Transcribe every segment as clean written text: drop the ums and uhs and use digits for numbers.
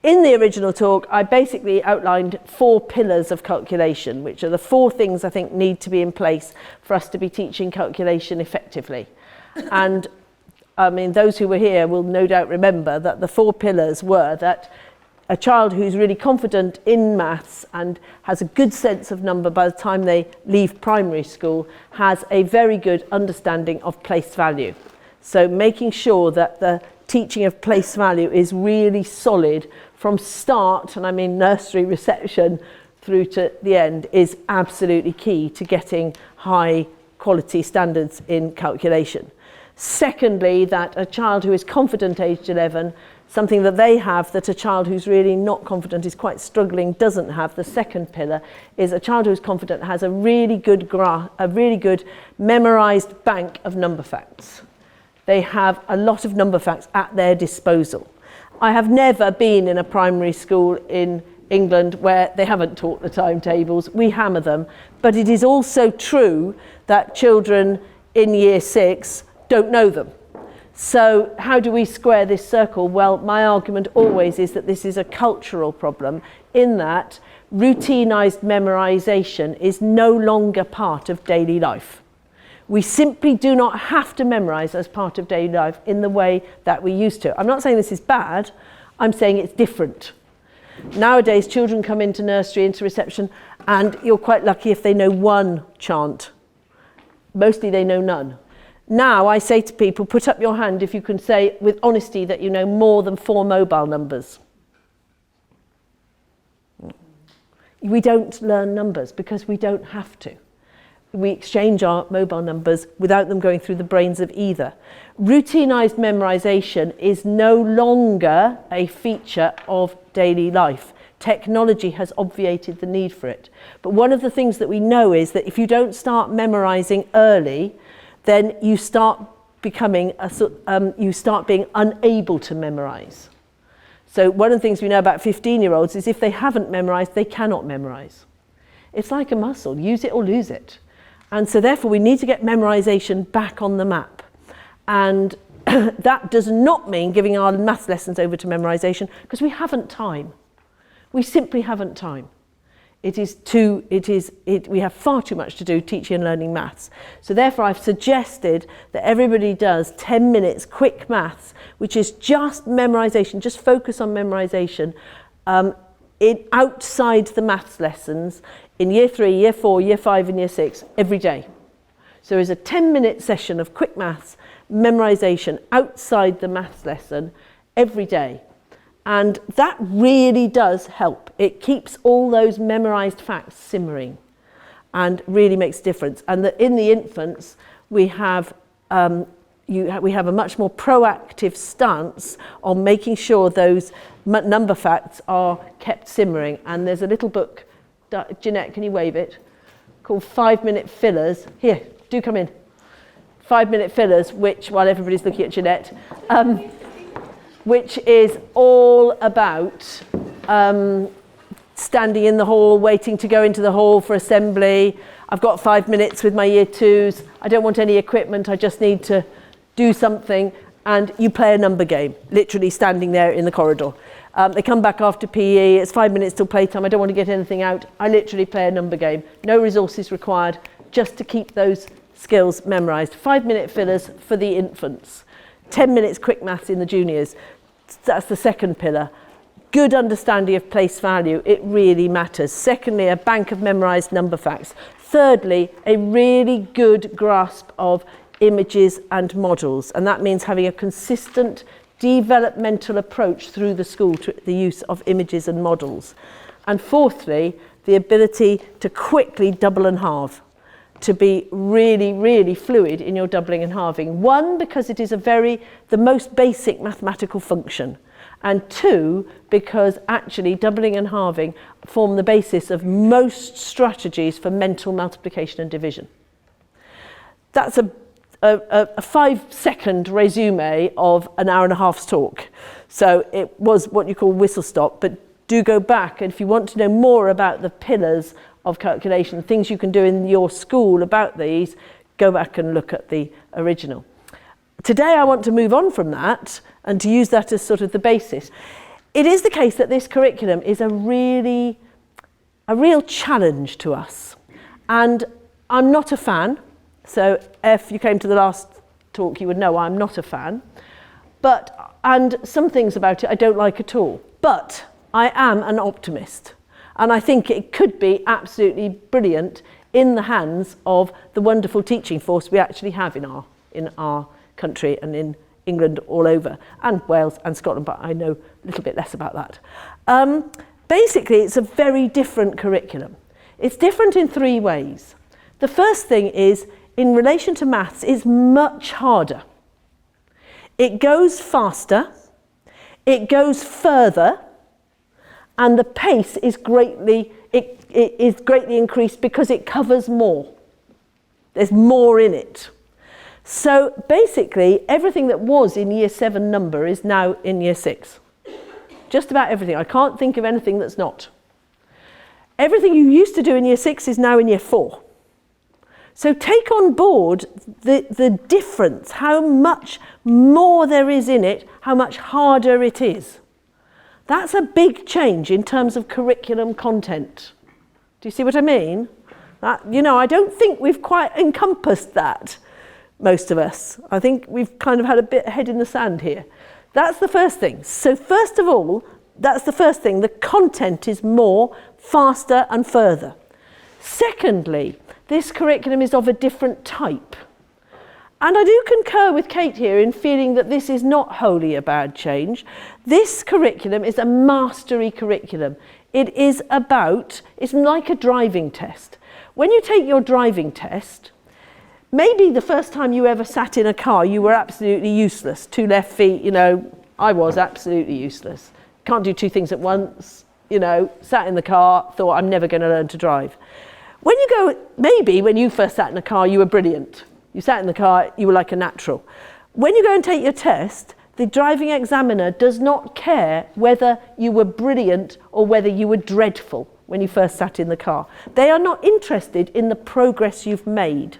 In the original talk, I basically outlined 4 pillars of calculation, which are the 4 things I think need to be in place for us to be teaching calculation effectively. And I mean, those who were here will no doubt remember that the 4 pillars were that a child who's really confident in maths and has a good sense of number by the time they leave primary school has a very good understanding of place value. So making sure that the teaching of place value is really solid from start, and I mean nursery reception through to the end, is absolutely key to getting high quality standards in calculation. Secondly, that a child who is confident aged 11, something that they have that a child who's really not confident, is quite struggling, doesn't have. The second pillar is a child who's confident has a really good memorized bank of number facts. They have a lot of number facts at their disposal. I have never been in a primary school in England where they haven't taught the timetables. We hammer them. But it is also true that children in year 6 don't know them. So how do we square this circle? Well, my argument always is that this is a cultural problem, in that routinized memorization is no longer part of daily life. We simply do not have to memorize as part of daily life in the way that we used to. I'm not saying this is bad, I'm saying it's different. Nowadays, children come into nursery, into reception, and you're quite lucky if they know one chant. Mostly they know none. Now I say to people, put up your hand if you can say with honesty that you know more than 4 mobile numbers. We don't learn numbers because we don't have to. We exchange our mobile numbers without them going through the brains of either. Routinized memorization is no longer a feature of daily life. Technology has obviated the need for it. But one of the things that we know is that if you don't start memorizing early, then you start becoming you start being unable to memorize. So one of the things we know about 15-year-olds is if they haven't memorized, they cannot memorize. It's like a muscle, use it or lose it. And so therefore we need to get memorization back on the map. And that does not mean giving our maths lessons over to memorization, because we haven't time. We simply haven't time. We have far too much to do teaching and learning maths. So therefore I've suggested that everybody does 10 minutes quick maths, which is just memorization, just focus on memorization, outside the maths lessons in year 3, year 4, year 5 and year 6 every day. So there is a 10-minute session of quick maths memorization outside the maths lesson every day. And that really does help. It keeps all those memorized facts simmering and really makes a difference. And in the infants, we have a much more proactive stance on making sure those number facts are kept simmering. And there's a little book, Jeanette, can you wave it? Called 5-Minute Fillers. Here, do come in. 5-Minute Fillers, which, while everybody's looking at Jeanette, which is all about standing in the hall, waiting to go into the hall for assembly. I've got 5 minutes with my year 2s. I don't want any equipment. I just need to do something. And you play a number game, literally standing there in the corridor. They come back after PE. It's 5 minutes till playtime. I don't want to get anything out. I literally play a number game. No resources required, just to keep those skills memorized. 5-minute fillers for the infants. 10 minutes quick maths in the juniors. That's the second pillar. Good understanding of place value, it really matters. Secondly, a bank of memorized number facts. Thirdly, a really good grasp of images and models, and that means having a consistent developmental approach through the school to the use of images and models. And fourthly, the ability to quickly double and halve, to be really, really fluid in your doubling and halving. One, because it is the most basic mathematical function. And two, because actually doubling and halving form the basis of most strategies for mental multiplication and division. That's a 5-second resume of an hour and a half's talk. So it was what you call whistle stop, but do go back. And if you want to know more about the pillars of calculation, things you can do in your school about these, go back and look at the original. Today I want to move on from that and to use that as sort of the basis. it is the case that this curriculum is a real challenge to us. And I'm not a fan. So if you came to the last talk, you would know I'm not a fan. And some things about it I don't like at all. But I am an optimist. And I think it could be absolutely brilliant in the hands of the wonderful teaching force we actually have in our country and in England all over, and Wales and Scotland, but I know a little bit less about that. Basically, it's a very different curriculum. It's different in 3 ways. The first thing is, in relation to maths, it's much harder. It goes faster, it goes further, and the pace is greatly increased because it covers more. There's more in it. So basically, everything that was in year 7 number is now in year 6. Just about everything. I can't think of anything that's not. Everything you used to do in year 6 is now in year 4. So take on board the difference, how much more there is in it, how much harder it is. That's a big change in terms of curriculum content. Do you see what I mean? I don't think we've quite encompassed that, most of us. I think we've kind of had a bit of head in the sand here. That's the first thing. So first of all, that's the first thing. The content is more, faster and further. Secondly, this curriculum is of a different type. And I do concur with Kate here in feeling that this is not wholly a bad change. This curriculum is a mastery curriculum. It's like a driving test. When you take your driving test, maybe the first time you ever sat in a car, you were absolutely useless. 2 left feet, I was absolutely useless. Can't do 2 things at once, sat in the car, thought I'm never going to learn to drive. Maybe when you first sat in a car, you were brilliant. You sat in the car, you were like a natural. When you go and take your test, the driving examiner does not care whether you were brilliant or whether you were dreadful when you first sat in the car. They are not interested in the progress you've made.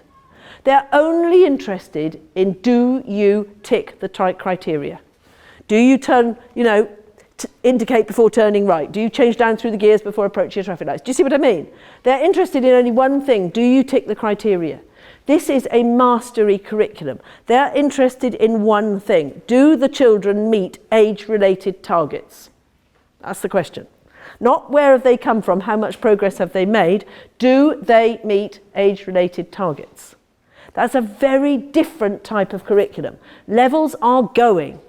They're only interested in, do you tick the right criteria? Do you turn, indicate before turning right? Do you change down through the gears before approaching your traffic lights? Do you see what I mean? They're interested in only one thing. Do you tick the criteria? This is a mastery curriculum. They're interested in one thing. Do the children meet age-related targets? That's the question. Not where have they come from, how much progress have they made. Do they meet age-related targets? That's a very different type of curriculum. Levels are going.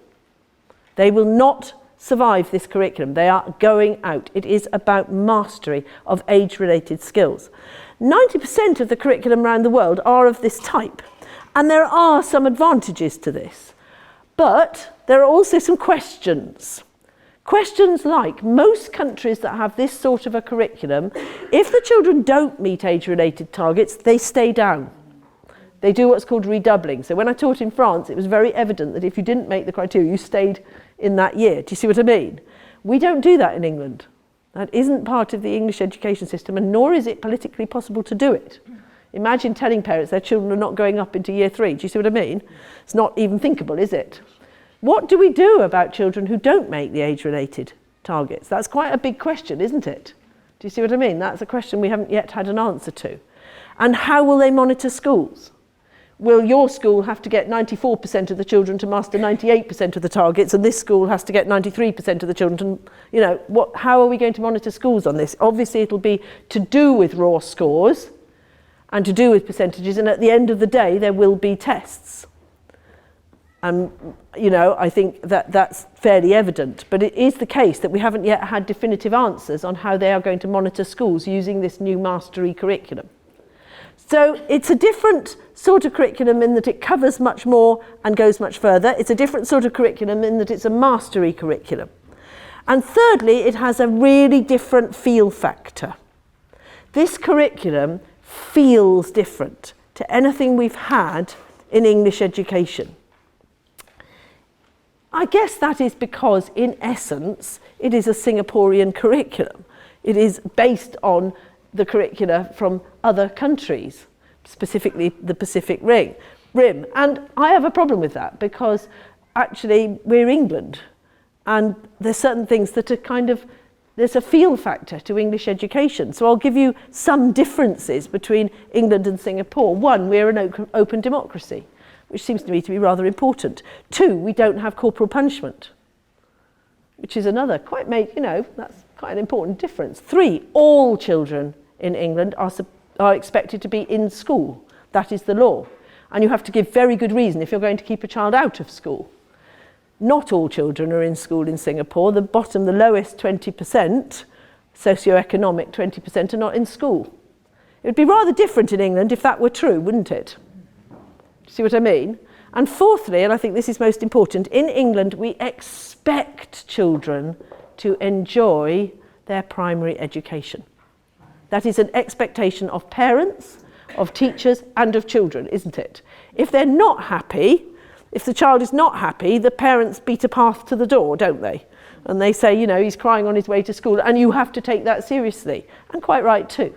They will not survive this curriculum. They are going out. It is about mastery of age-related skills. 90% of the curriculum around the world are of this type, and there are some advantages to this. But there are also some questions. Questions like, most countries that have this sort of a curriculum, if the children don't meet age-related targets, they stay down. They do what's called redoubling. So when I taught in France, it was very evident that if you didn't make the criteria, you stayed in that year. Do you see what I mean? We don't do that in England. That isn't part of the English education system, and nor is it politically possible to do it. Imagine telling parents their children are not going up into year 3. Do you see what I mean? It's not even thinkable, is it? What do we do about children who don't make the age-related targets? That's quite a big question, isn't it? Do you see what I mean? That's a question we haven't yet had an answer to. And how will they monitor schools? Will your school have to get 94% of the children to master 98% of the targets, and this school has to get 93% of the children to, how are we going to monitor schools on this? Obviously it'll be to do with raw scores and to do with percentages, and at the end of the day there will be tests. And I think that's fairly evident, but it is the case that we haven't yet had definitive answers on how they are going to monitor schools using this new mastery curriculum. So it's a different sort of curriculum in that it covers much more and goes much further. It's a different sort of curriculum in that it's a mastery curriculum. And thirdly, it has a really different feel factor. This curriculum feels different to anything we've had in English education. I guess that is because, in essence, it is a Singaporean curriculum. It is based on the curricula from other countries, specifically the Pacific Rim. And I have a problem with that because actually we're England And there's certain things that are there's a feel factor to English education. So I'll give you some differences between England and Singapore. one, we're an open democracy, which seems to me to be rather important. 2, we don't have corporal punishment, which is another that's quite an important difference. 3, all children in England are expected to be in school. That is the law. And you have to give very good reason if you're going to keep a child out of school. Not all children are in school in Singapore. The lowest 20%, socioeconomic 20%, are not in school. It would be rather different in England if that were true, wouldn't it? See what I mean? And fourthly, and I think this is most important, in England we expect children to enjoy their primary education. That is an expectation of parents, of teachers, and of children, isn't it? If they're not happy, if the child is not happy, the parents beat a path to the door, don't they? And they say, he's crying on his way to school, and you have to take that seriously. And quite right too.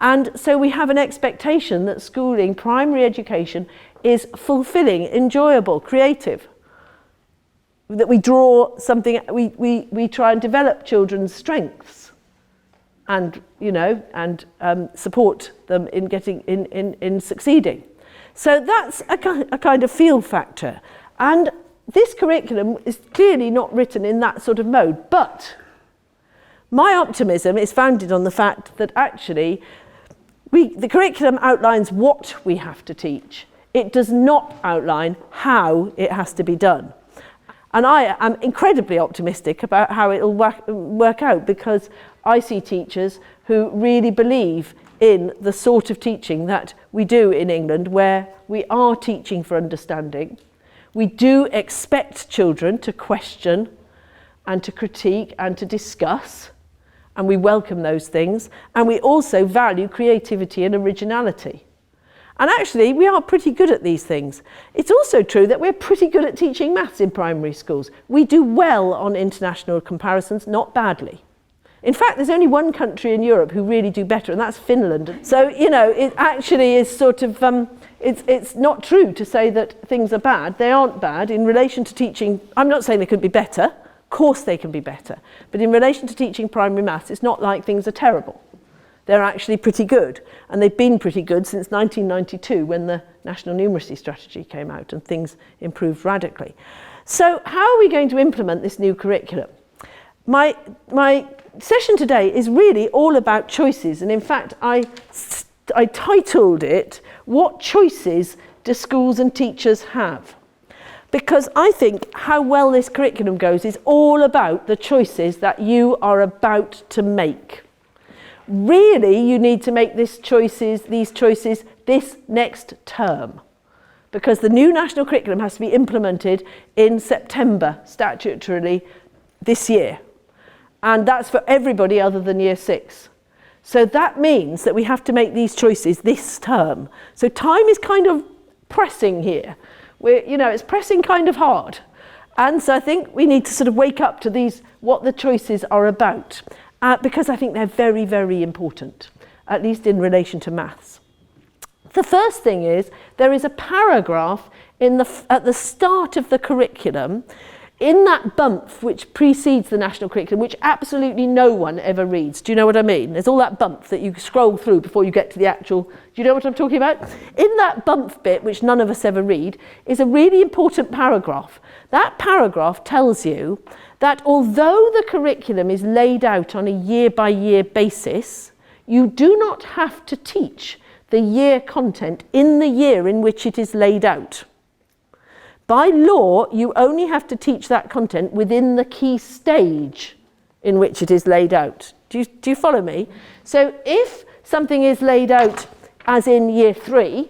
And so we have an expectation that schooling, primary education, is fulfilling, enjoyable, creative. That we draw something, we try and develop children's strengths and, support them in succeeding. So that's a kind of feel factor. And this curriculum is clearly not written in that sort of mode, but my optimism is founded on the fact that actually the curriculum outlines what we have to teach. It does not outline how it has to be done. And I am incredibly optimistic about how it will work out, because I see teachers who really believe in the sort of teaching that we do in England, where we are teaching for understanding. We do expect children to question and to critique and to discuss, and we welcome those things. And we also value creativity and originality. And actually, we are pretty good at these things. It's also true that we're pretty good at teaching maths in primary schools. We do well on international comparisons, not badly. In fact, there's only one country in Europe who really do better, and that's Finland. So, it actually is sort of, it's not true to say that things are bad. They aren't bad. In relation to teaching, I'm not saying they could be better. Of course they can be better. But in relation to teaching primary maths, it's not like things are terrible. They're actually pretty good, and they've been pretty good since 1992, when the National Numeracy Strategy came out and things improved radically. So how are we going to implement this new curriculum? My session today is really all about choices, and in fact I titled it, "What Choices Do Schools and Teachers Have?" Because I think how well this curriculum goes is all about the choices that you are about to make. Really, you need to make these choices this next term, because the new national curriculum has to be implemented in September statutorily this year. And that's for everybody other than year 6. So that means that we have to make these choices this term. So time is kind of pressing here. It's pressing kind of hard. And so I think we need to sort of wake up to what the choices are about. Because I think they're very, very important, at least in relation to maths. The first thing is, there is a paragraph at the start of the curriculum, in that bump which precedes the national curriculum, which absolutely no one ever reads. Do you know what I mean? There's all that bump that you scroll through before you get to the actual... Do you know what I'm talking about? In that bump bit, which none of us ever read, is a really important paragraph. That paragraph tells you that although the curriculum is laid out on a year-by-year basis, you do not have to teach the year content in the year in which it is laid out. By law, you only have to teach that content within the key stage in which it is laid out. Do you follow me? So if something is laid out as in year 3,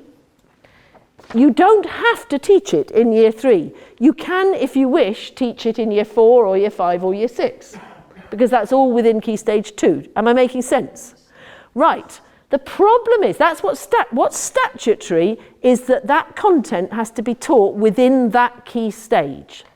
you don't have to teach it in year 3. You can, if you wish, teach it in year 4 or year 5 or year 6, because that's all within key stage 2. Am I making sense? Right. The problem is, that's what's statutory is that content has to be taught within that key stage.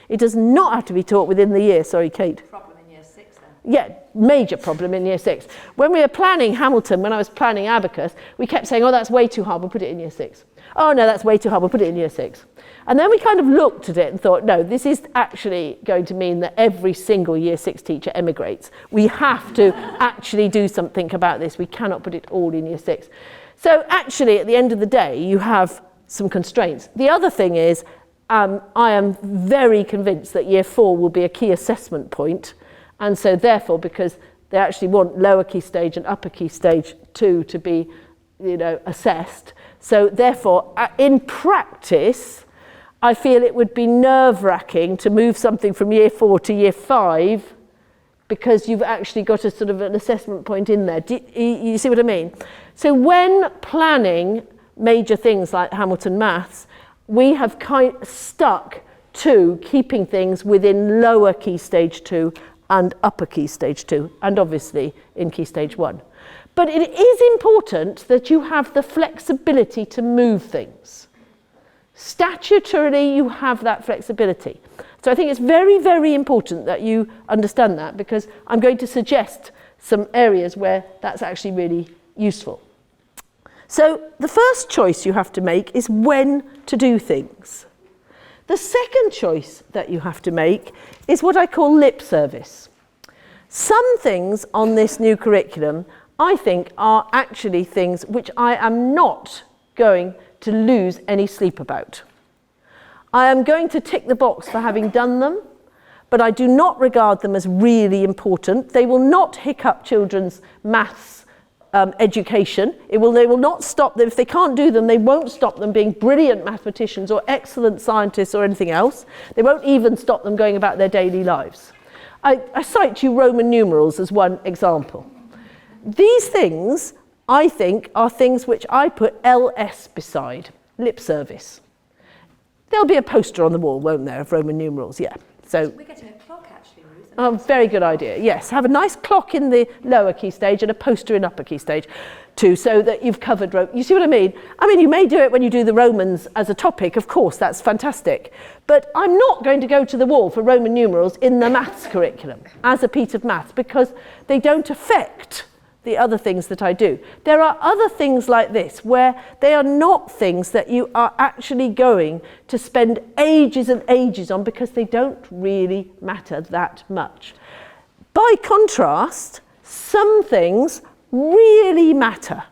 It does not have to be taught within the year. Sorry, Kate. Problem in year 6 then. Yeah, major problem in year 6. When we were planning Hamilton, when I was planning Abacus, we kept saying, oh, that's way too hard, we'll put it in year 6. Oh no, that's way too hard, we'll put it in year 6. And then we kind of looked at it and thought, no, this is actually going to mean that every single year 6 teacher emigrates. We have to actually do something about this. We cannot put it all in year 6. So actually, at the end of the day, you have some constraints. The other thing is, I am very convinced that year 4 will be a key assessment point. And so therefore, because they actually want lower key stage and upper key stage 2 to be, assessed. So therefore, in practice, I feel it would be nerve-wracking to move something from year 4 to year 5 because you've actually got a sort of an assessment point in there. You see what I mean? So when planning major things like Hamilton Maths, we have stuck to keeping things within lower key stage 2 and upper key stage 2, and obviously in key stage 1. But it is important that you have the flexibility to move things. Statutorily, you have that flexibility. So I think it's very, very important that you understand that, because I'm going to suggest some areas where that's actually really useful. So the first choice you have to make is when to do things. The second choice that you have to make is what I call lip service. Some things on this new curriculum, I think, are actually things which I am not going to lose any sleep about. I am going to tick the box for having done them, but I do not regard them as really important. They will not hiccup children's maths education. They will not stop them. If they can't do them, they won't stop them being brilliant mathematicians or excellent scientists or anything else. They won't even stop them going about their daily lives. I cite you Roman numerals as one example. These things, I think, are things which I put LS beside, lip service. There'll be a poster on the wall, won't there, of Roman numerals, yeah. So we're getting a clock, actually, Ruth. Oh, very good idea, yes. Have a nice clock in the lower key stage and a poster in upper key stage too, so that you've covered, you see what I mean? I mean, you may do it when you do the Romans as a topic, of course, that's fantastic. But I'm not going to go to the wall for Roman numerals in the maths curriculum as a piece of maths, because they don't affect the other things that I do. There are other things like this where they are not things that you are actually going to spend ages and ages on, because they don't really matter that much. By contrast, some things really matter.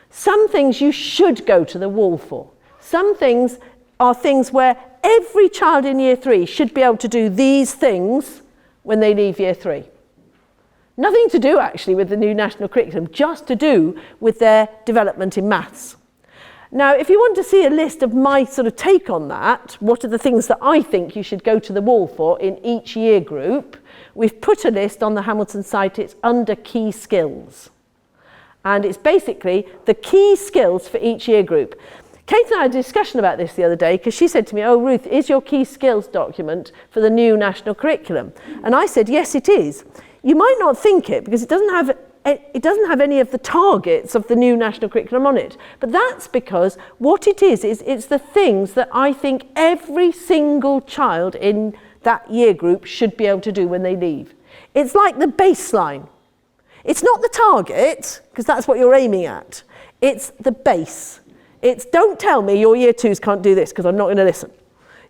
Some things you should go to the wall for. Some things are things where every child in year 3 should be able to do these things when they leave year 3. Nothing to do actually with the new national curriculum, just to do with their development in maths. Now, if you want to see a list of my sort of take on that, what are the things that I think you should go to the wall for in each year group, we've put a list on the Hamilton site. It's under key skills. And it's basically the key skills for each year group. Kate and I had a discussion about this the other day, because she said to me, oh, Ruth, is your key skills document for the new national curriculum? And I said, yes, it is. You might not think it, because it doesn't have any of the targets of the new national curriculum on it. But that's because what it is it's the things that I think every single child in that year group should be able to do when they leave. It's like the baseline. It's not the target, because that's what you're aiming at. It's the base. It's don't tell me your year 2s can't do this, because I'm not going to listen.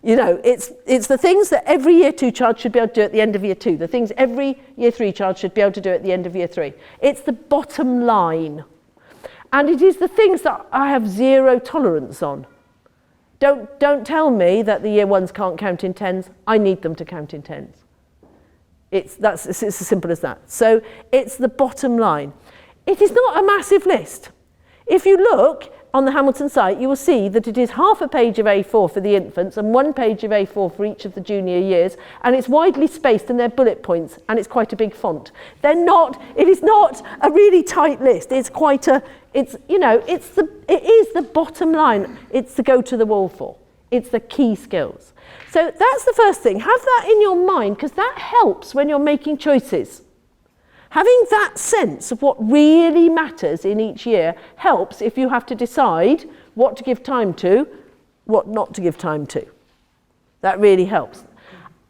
You know, it's the things that every year 2 child should be able to do at the end of year 2, the things every year 3 child should be able to do at the end of year 3. It's the bottom line. And it is the things that I have zero tolerance on. Don't tell me that the year 1s can't count in 10s. I need them to count in 10s. It's as simple as that. So it's the bottom line. It is not a massive list. If you look on the Hamilton site, you will see that it is half a page of A4 for the infants and 1 page of A4 for each of the junior years, and it's widely spaced and they're bullet points, and it's quite a big font. It is not a really tight list. It's quite it is the bottom line. It's the go to the wall for. It's the key skills. So that's the first thing. Have that in your mind, because that helps when you're making choices. Having that sense of what really matters in each year helps if you have to decide what to give time to, what not to give time to. That really helps.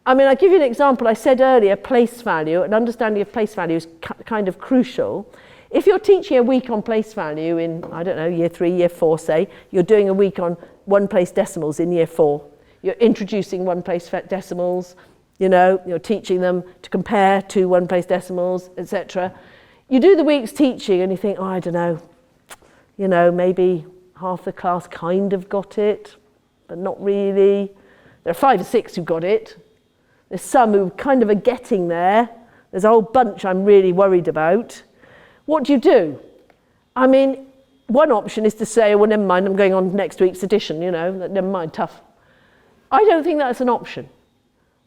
I mean, I'll give you an example. I said earlier, place value, an understanding of place value is kind of crucial. If you're teaching a week on place value in, I don't know, year 3, year 4, say, you're doing a week on one place decimals in year 4. You're introducing one place decimals, you know, you're teaching them to compare to one place decimals, etc. You do the week's teaching and you think, oh, I don't know, you know, maybe half the class kind of got it, but not really. There are 5 or 6 who got it. There's some who kind of are getting there. There's a whole bunch I'm really worried about. What do? I mean, one option is to say, well, never mind, I'm going on next week's edition, you know, never mind, tough. I don't think that's an option.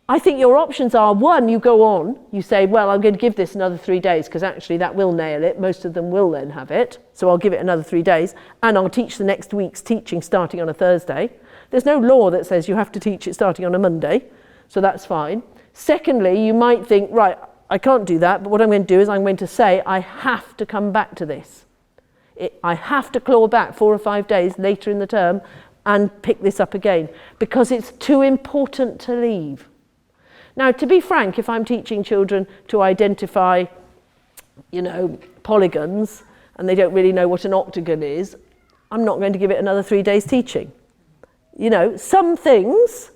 I think your options are, one, you go on, you say, well, I'm going to give this another 3 days, because actually that will nail it. Most of them will then have it. So I'll give it another 3 days, and I'll teach the next week's teaching starting on a Thursday. There's no law that says you have to teach it starting on a Monday, so that's fine. Secondly, you might think, right, I can't do that, but what I'm going to do is I'm going to say I have to come back to this. I have to claw back 4 or 5 days later in the term and pick this up again, because it's too important to leave. Now, to be frank, if I'm teaching children to identify, you know, polygons, and they don't really know what an octagon is, I'm not going to give it another 3 days teaching. You know, some things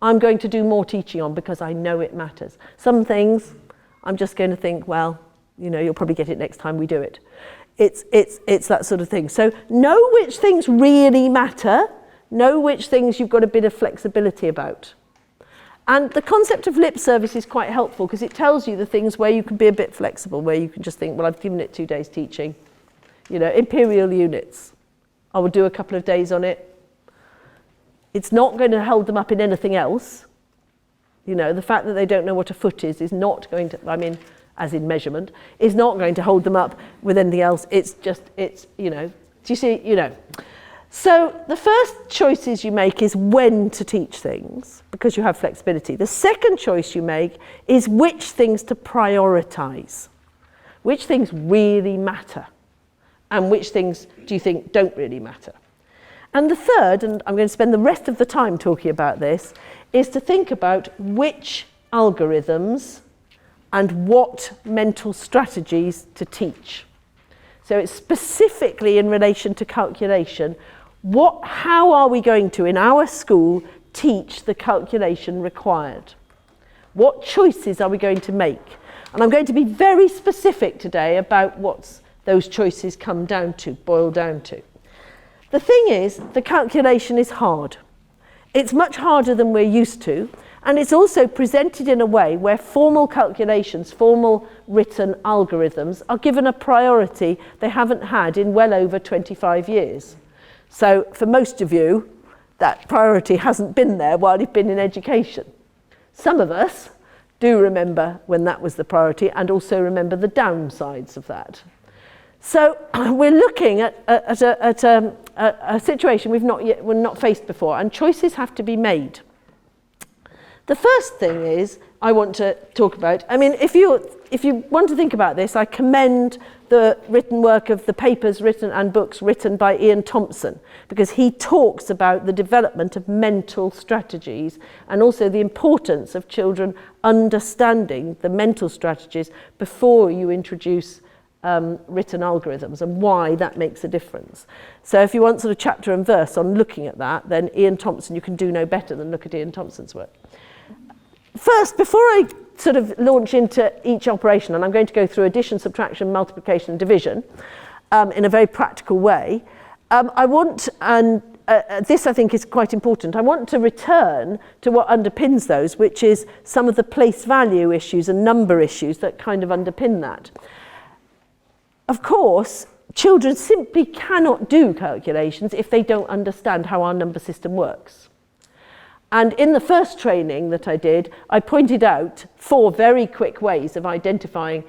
I'm going to do more teaching on because I know it matters. Some things I'm just going to think, well, you know, you'll probably get it next time we do it. It's that sort of thing. So know which things really matter, know which things you've got a bit of flexibility about. And the concept of lip service is quite helpful because it tells you the things where you can be a bit flexible, where you can just think, well, I've given it 2 days teaching. You know, imperial units, I will do a couple of days on it. It's not going to hold them up in anything else. You know, the fact that they don't know what a foot is not going to, I mean, as in measurement, is not going to hold them up with anything else. It's just, you know, do you see, you know. So the first choices you make is when to teach things, because you have flexibility. The second choice you make is which things to prioritise. Which things really matter, and which things do you think don't really matter. And the third, and I'm going to spend the rest of the time talking about this, is to think about which algorithms and what mental strategies to teach. So it's specifically in relation to calculation. How are we going to, in our school, teach the calculation required? What choices are we going to make? And I'm going to be very specific today about what those choices come down to, boil down to. The thing is, the calculation is hard. It's much harder than we're used to, and it's also presented in a way where formal calculations, formal written algorithms are given a priority they haven't had in well over 25 years. So for most of you, that priority hasn't been there while you've been in education. Some of us do remember when that was the priority and also remember the downsides of that. So we're looking at a situation we're not faced before, and choices have to be made. The first thing is I want to talk about, I mean, if you want to think about this, I commend the written work of the papers written and books written by Ian Thompson, because he talks about the development of mental strategies and also the importance of children understanding the mental strategies before you introduce written algorithms and why that makes a difference. So if you want sort of chapter and verse on looking at that, then Ian Thompson, you can do no better than look at Ian Thompson's work. First, before I sort of launch into each operation, and I'm going to go through addition, subtraction, multiplication and division in a very practical way, I want, and this I think is quite important, I want to return to what underpins those, which is some of the place value issues and number issues that kind of underpin that. Of course, children simply cannot do calculations if they don't understand how our number system works. And in the first training that I did, I pointed out 4 very quick ways of identifying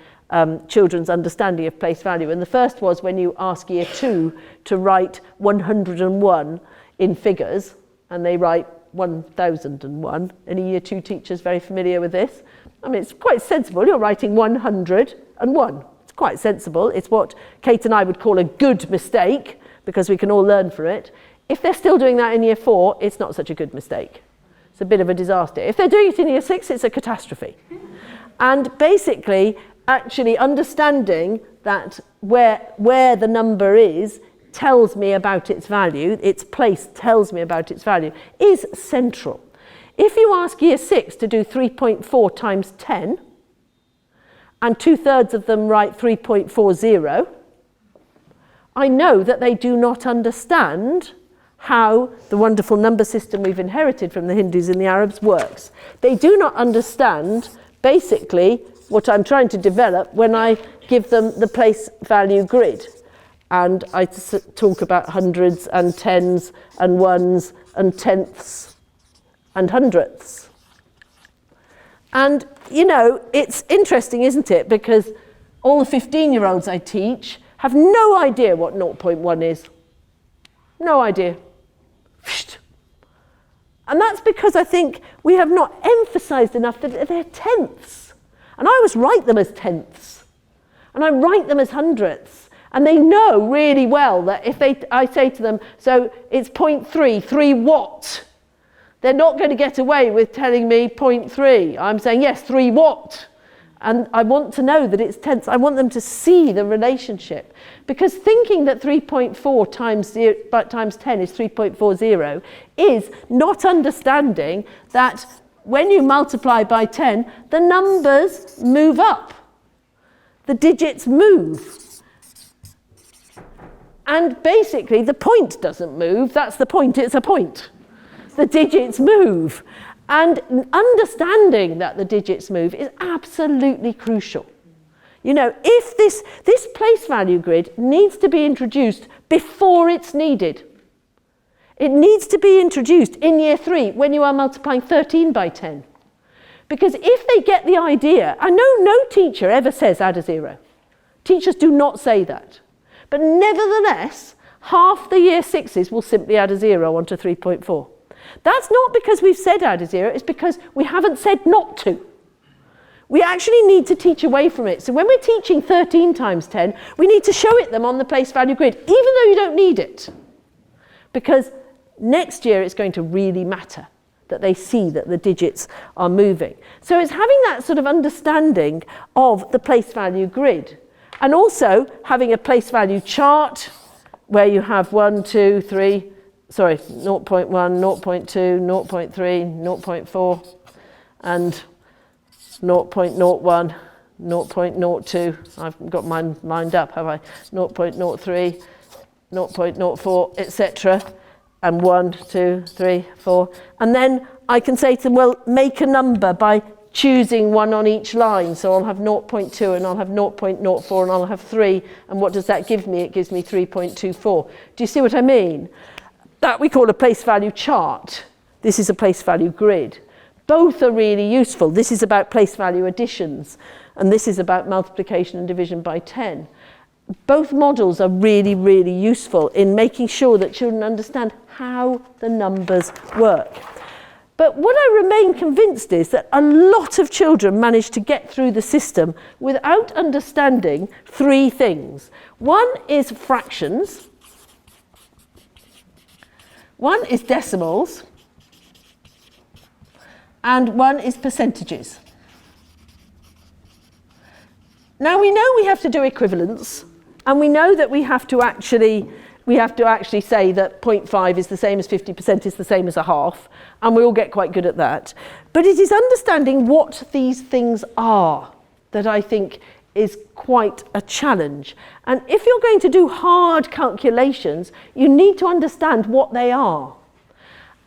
children's understanding of place value. And the first was when you ask year 2 to write 101 in figures, and they write 1001. Any year 2 teachers very familiar with this? I mean, it's quite sensible. You're writing 101. Quite sensible. It's what Kate and I would call a good mistake, because we can all learn from it. If they're still doing that in year 4, it's not such a good mistake. it's a bit of a disaster. If they're doing it in year 6, it's a catastrophe. And basically, actually understanding that where the number is tells me about its value, its place tells me about its value, is central. If you ask year 6 to do 3.4 times 10, and 2/3 of them write 3.40, I know that they do not understand how the wonderful number system we've inherited from the Hindus and the Arabs works. They do not understand, basically, what I'm trying to develop when I give them the place value grid. And I talk about hundreds and tens and ones and tenths and hundredths. And, you know, it's interesting, isn't it? Because all the 15-year-olds I teach have no idea what 0.1 is. No idea. And that's because I think we have not emphasised enough that they're tenths. And I always write them as tenths. And I write them as hundredths. And they know really well that if I say to them, so it's 0.3, 3 watt. They're not going to get away with telling me 0.3. I'm saying, yes, 3 watt. And I want to know that it's tenths. I want them to see the relationship. Because thinking that 3.4 times 10 is 3.40 is not understanding that when you multiply by 10, the numbers move up. The digits move. And basically, the point doesn't move. That's the point. It's a point. The digits move. And understanding that the digits move is absolutely crucial. You know, if this place value grid needs to be introduced before it's needed. It needs to be introduced in year 3 when you are multiplying 13 by 10. Because if they get the idea, I know no teacher ever says add a 0. Teachers do not say that. But nevertheless, half the year 6s will simply add a 0 onto 3.4. That's not because we've said add a 0, it's because we haven't said not to. We actually need to teach away from it. So when we're teaching 13 times 10, we need to show it them on the place value grid, even though you don't need it. Because next year it's going to really matter that they see that the digits are moving. So it's having that sort of understanding of the place value grid. And also having a place value chart where you have 0.1, 0.2, 0.3, 0.4, and 0.01, 0.02. I've got mine lined up, have I? 0.03, 0.04, etc. And 1, 2, 3, 4. And then I can say to them, well, make a number by choosing one on each line. So I'll have 0.2 and I'll have 0.04 and I'll have 3. And what does that give me? It gives me 3.24. Do you see what I mean? That we call a place value chart. This is a place value grid. Both are really useful. This is about place value additions, and this is about multiplication and division by 10. Both models are really, really useful in making sure that children understand how the numbers work. But what I remain convinced is that a lot of children manage to get through the system without understanding 3 things. One is fractions. One is decimals. And one is percentages. Now we know we have to do equivalence, and we know that we have to actually say that 0.5 is the same as 50% is the same as a half, and we all get quite good at that. But it is understanding what these things are that I think is quite a challenge. And if you're going to do hard calculations, you need to understand what they are.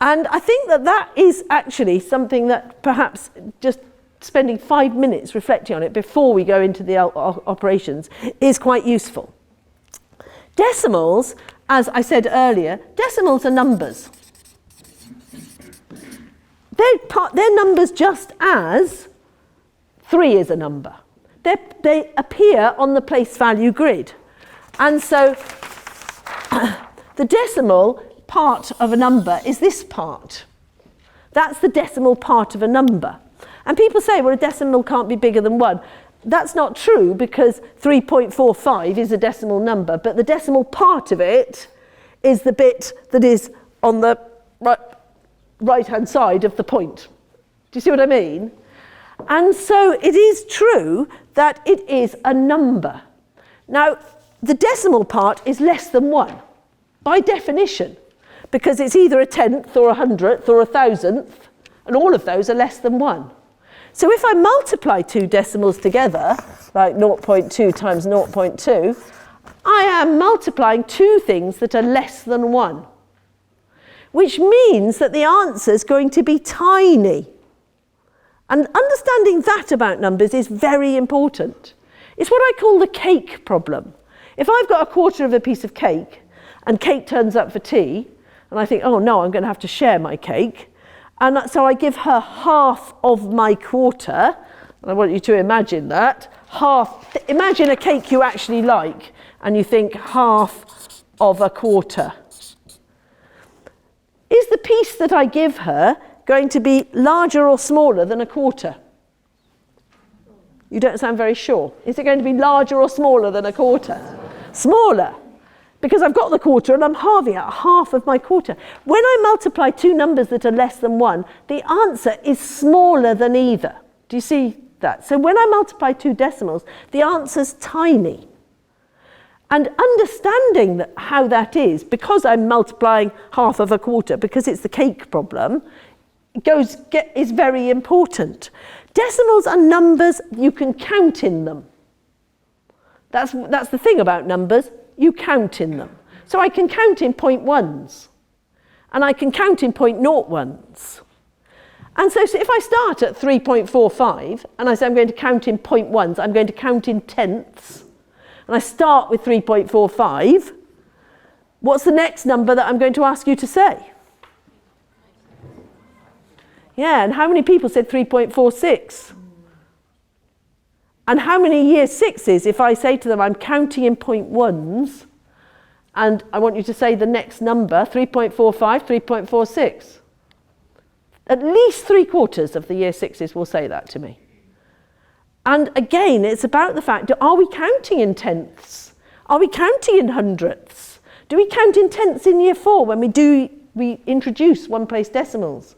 And I think that that is actually something that perhaps just spending 5 minutes reflecting on it before we go into the operations is quite useful. Decimals, as I said earlier, decimals are numbers. They're numbers just as 3 is a number. They appear on the place value grid. And so the decimal part of a number is this part. That's the decimal part of a number. And people say, well, a decimal can't be bigger than 1. That's not true, because 3.45 is a decimal number, but the decimal part of it is the bit that is on the right, right-hand side of the point. Do you see what I mean? And so it is true that it is a number. Now, the decimal part is less than 1, by definition, because it's either a tenth or a hundredth or a thousandth, and all of those are less than 1. So if I multiply two decimals together, like 0.2 times 0.2, I am multiplying two things that are less than 1, which means that the answer is going to be tiny. And understanding that about numbers is very important. It's what I call the cake problem. If I've got a quarter of a piece of cake and Kate turns up for tea, and I think, oh no, I'm going to have to share my cake, and so I give her half of my quarter, and I want you to imagine that, imagine a cake you actually like, and you think half of a quarter. Is the piece that I give her going to be larger or smaller than a quarter? You don't sound very sure. Is it going to be larger or smaller than a quarter? Smaller, because I've got the quarter and I'm halving out half of my quarter. When I multiply two numbers that are less than 1, the answer is smaller than either. Do you see that? So when I multiply two decimals, the answer's tiny. And understanding how that is, because I'm multiplying half of a quarter, because it's the cake problem, is very important. Decimals are numbers, you can count in them. That's the thing about numbers, you count in them. So I can count in 0.1s, and I can count in 0.01s. And so if I start at 3.45, and I say I'm going to count in 0.1s, I'm going to count in tenths, and I start with 3.45, what's the next number that I'm going to ask you to say? Yeah, and how many people said 3.46? And how many year sixes, if I say to them, I'm counting in 0.1s, and I want you to say the next number, 3.45, 3.46. At least 3/4 of the year sixes will say that to me. And again, it's about the fact, are we counting in tenths? Are we counting in hundredths? Do we count in tenths in year 4 when we introduce one-place decimals?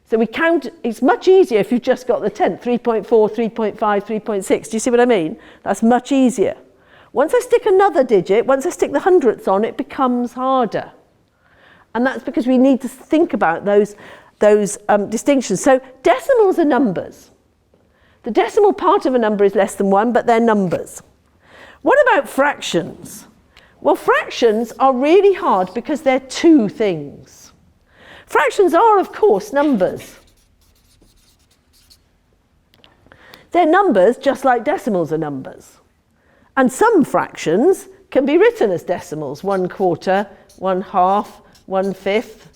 So we count, it's much easier if you've just got the tenth, 3.4, 3.5, 3.6. Do you see what I mean? That's much easier. Once I stick another digit, once I stick the hundredths on, it becomes harder. And that's because we need to think about those distinctions. So decimals are numbers. The decimal part of a number is less than 1, but they're numbers. What about fractions? Well, fractions are really hard because they're two things. Fractions are, of course, numbers. They're numbers just like decimals are numbers. And some fractions can be written as decimals. 1/4, 1/2, 1/5,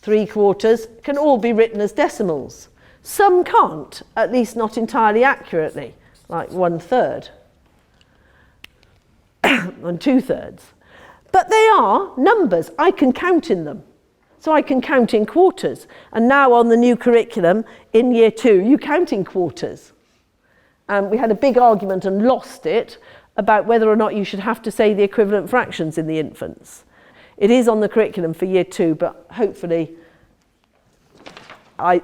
3/4 can all be written as decimals. Some can't, at least not entirely accurately, like 1/3 and 2/3. But they are numbers. I can count in them. So I can count in quarters. And now on the new curriculum, in year 2, you count in quarters. We had a big argument and lost it about whether or not you should have to say the equivalent fractions in the infants. It is on the curriculum for year 2, but hopefully, I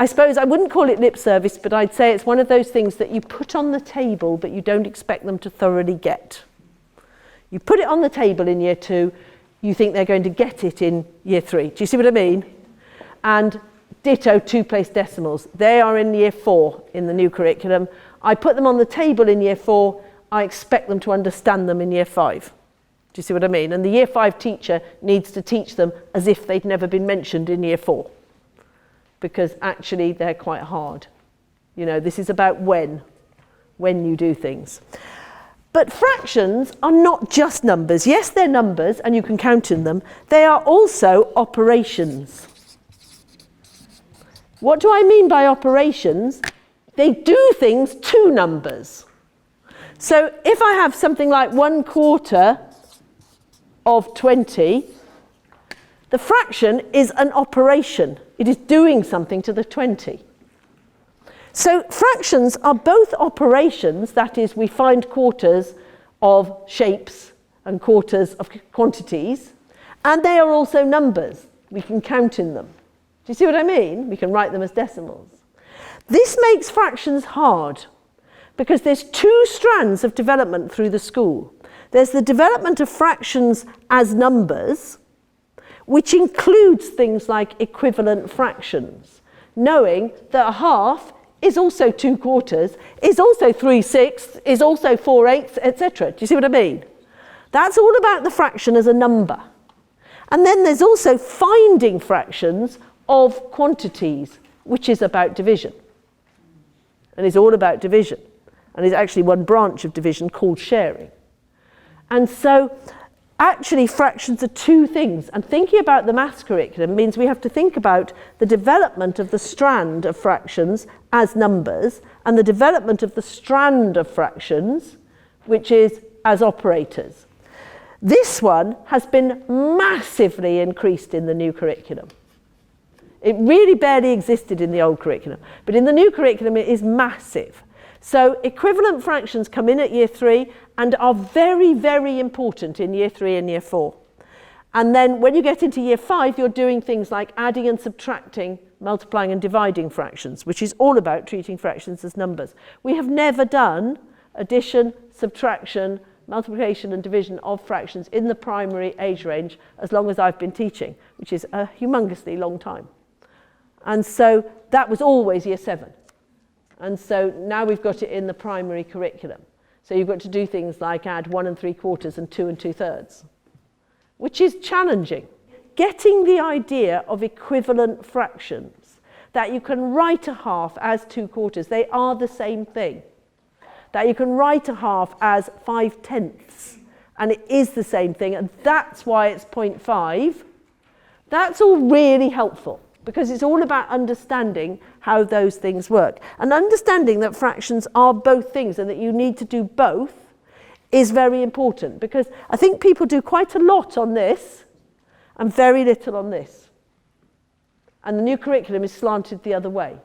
suppose I wouldn't call it lip service, but I'd say it's one of those things that you put on the table, but you don't expect them to thoroughly get. You put it on the table in year 2, you think they're going to get it in year 3. Do you see what I mean? And ditto two-place decimals. They are in year 4 in the new curriculum. I put them on the table in year 4. I expect them to understand them in year 5. Do you see what I mean? And the year 5 teacher needs to teach them as if they'd never been mentioned in year 4. Because actually they're quite hard. You know, this is about when you do things. But fractions are not just numbers. Yes, they're numbers and you can count in them. They are also operations. What do I mean by operations? They do things to numbers. So if I have something like 1/4 of 20, the fraction is an operation. It is doing something to the 20. So fractions are both operations, that is, we find quarters of shapes and quarters of quantities, and they are also numbers. We can count in them. Do you see what I mean? We can write them as decimals. This makes fractions hard because there's two strands of development through the school. There's the development of fractions as numbers, which includes things like equivalent fractions, knowing that a half is also 2/4, is also 3/6, is also 4/8, etc. Do you see what I mean? That's all about the fraction as a number. And then there's also finding fractions of quantities, which is about division. And it's all about division. And there's actually one branch of division called sharing. And so actually fractions are two things. And thinking about the maths curriculum means we have to think about the development of the strand of fractions as numbers and the development of the strand of fractions, which is as operators. This one has been massively increased in the new curriculum. It really barely existed in the old curriculum, but in the new curriculum it is massive. So equivalent fractions come in at year 3 and are very, very important in year 3 and year 4. And then when you get into year 5, you're doing things like adding and subtracting, multiplying and dividing fractions, which is all about treating fractions as numbers. We have never done addition, subtraction, multiplication and division of fractions in the primary age range as long as I've been teaching, which is a humongously long time. And so that was always year 7. And so now we've got it in the primary curriculum. So you've got to do things like add 1 3/4 and 2 2/3, which is challenging. Getting the idea of equivalent fractions, that you can write a half as 2/4, they are the same thing. That you can write a half as 5/10, and it is the same thing, and that's why it's 0.5. That's all really helpful, because it's all about understanding how those things work. And understanding that fractions are both things and that you need to do both is very important, because I think people do quite a lot on this and very little on this. And the new curriculum is slanted the other way.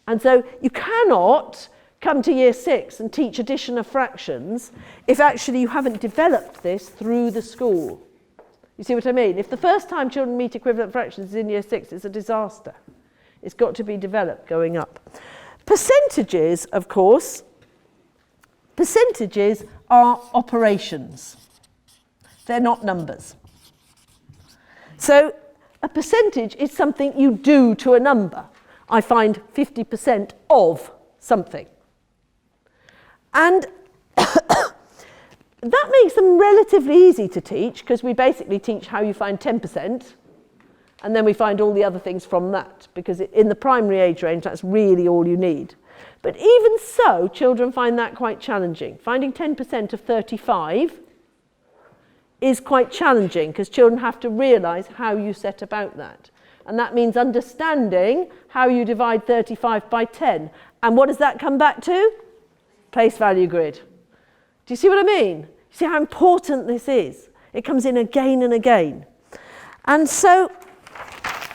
And so you cannot come to year 6 and teach addition of fractions if actually you haven't developed this through the school. You see what I mean? If the first time children meet equivalent fractions is in year 6, it's a disaster. It's got to be developed going up. Percentages, of course, percentages are operations. They're not numbers. So a percentage is something you do to a number. I find 50% of something. And that makes them relatively easy to teach, because we basically teach how you find 10%, and then we find all the other things from that, because in the primary age range, that's really all you need. But even so, children find that quite challenging. Finding 10% of 35 is quite challenging, because children have to realise how you set about that. And that means understanding how you divide 35 by 10. And what does that come back to? Place value grid. Do you see what I mean? You see how important this is? It comes in again and again. And so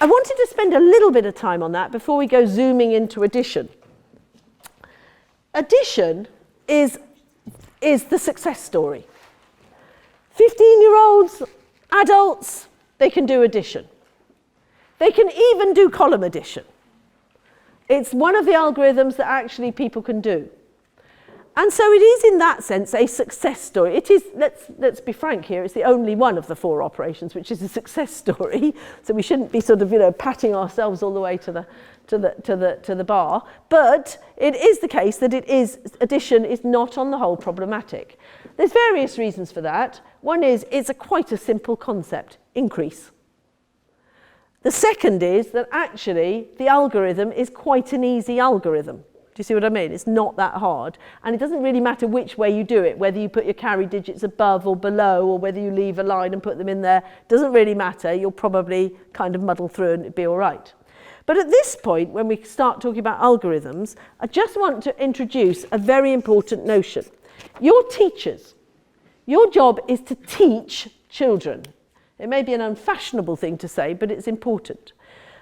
I wanted to spend a little bit of time on that before we go zooming into addition. Addition is the success story. 15-year-olds, adults, they can do addition. They can even do column addition. It's one of the algorithms that actually people can do. And so it is, in that sense, a success story. It is, let's be frank here, it's the only one of the 4 operations which is a success story. So we shouldn't be sort of, patting ourselves all the way to the bar. But it is the case that addition is not on the whole problematic. There's various reasons for that. One is it's quite a simple concept, increase. The second is that actually the algorithm is quite an easy algorithm. Do you see what I mean? It's not that hard. And it doesn't really matter which way you do it, whether you put your carry digits above or below, or whether you leave a line and put them in there. Doesn't really matter. You'll probably kind of muddle through and it'll be all right. But at this point, when we start talking about algorithms, I just want to introduce a very important notion. Your teachers, your job is to teach children. It may be an unfashionable thing to say, but it's important.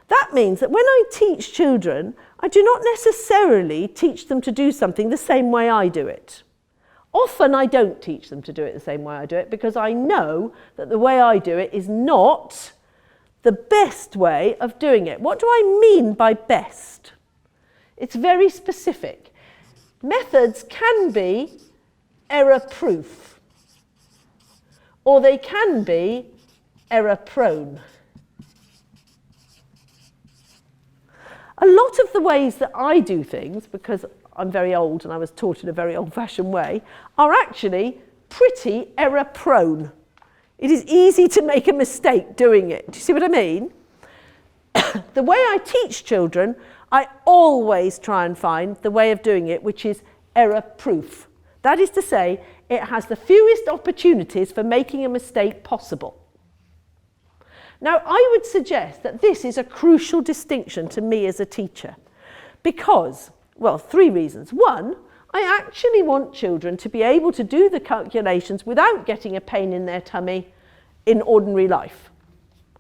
That means that when I teach children, I do not necessarily teach them to do something the same way I do it. Often I don't teach them to do it the same way I do it, because I know that the way I do it is not the best way of doing it. What do I mean by best? It's very specific. Methods can be error-proof, or they can be error-prone. A lot of the ways that I do things, because I'm very old and I was taught in a very old-fashioned way, are actually pretty error-prone. It is easy to make a mistake doing it. Do you see what I mean? The way I teach children, I always try and find the way of doing it which is error-proof. That is to say, it has the fewest opportunities for making a mistake possible. Now, I would suggest that this is a crucial distinction to me as a teacher because, well, 3 reasons. 1, I actually want children to be able to do the calculations without getting a pain in their tummy in ordinary life.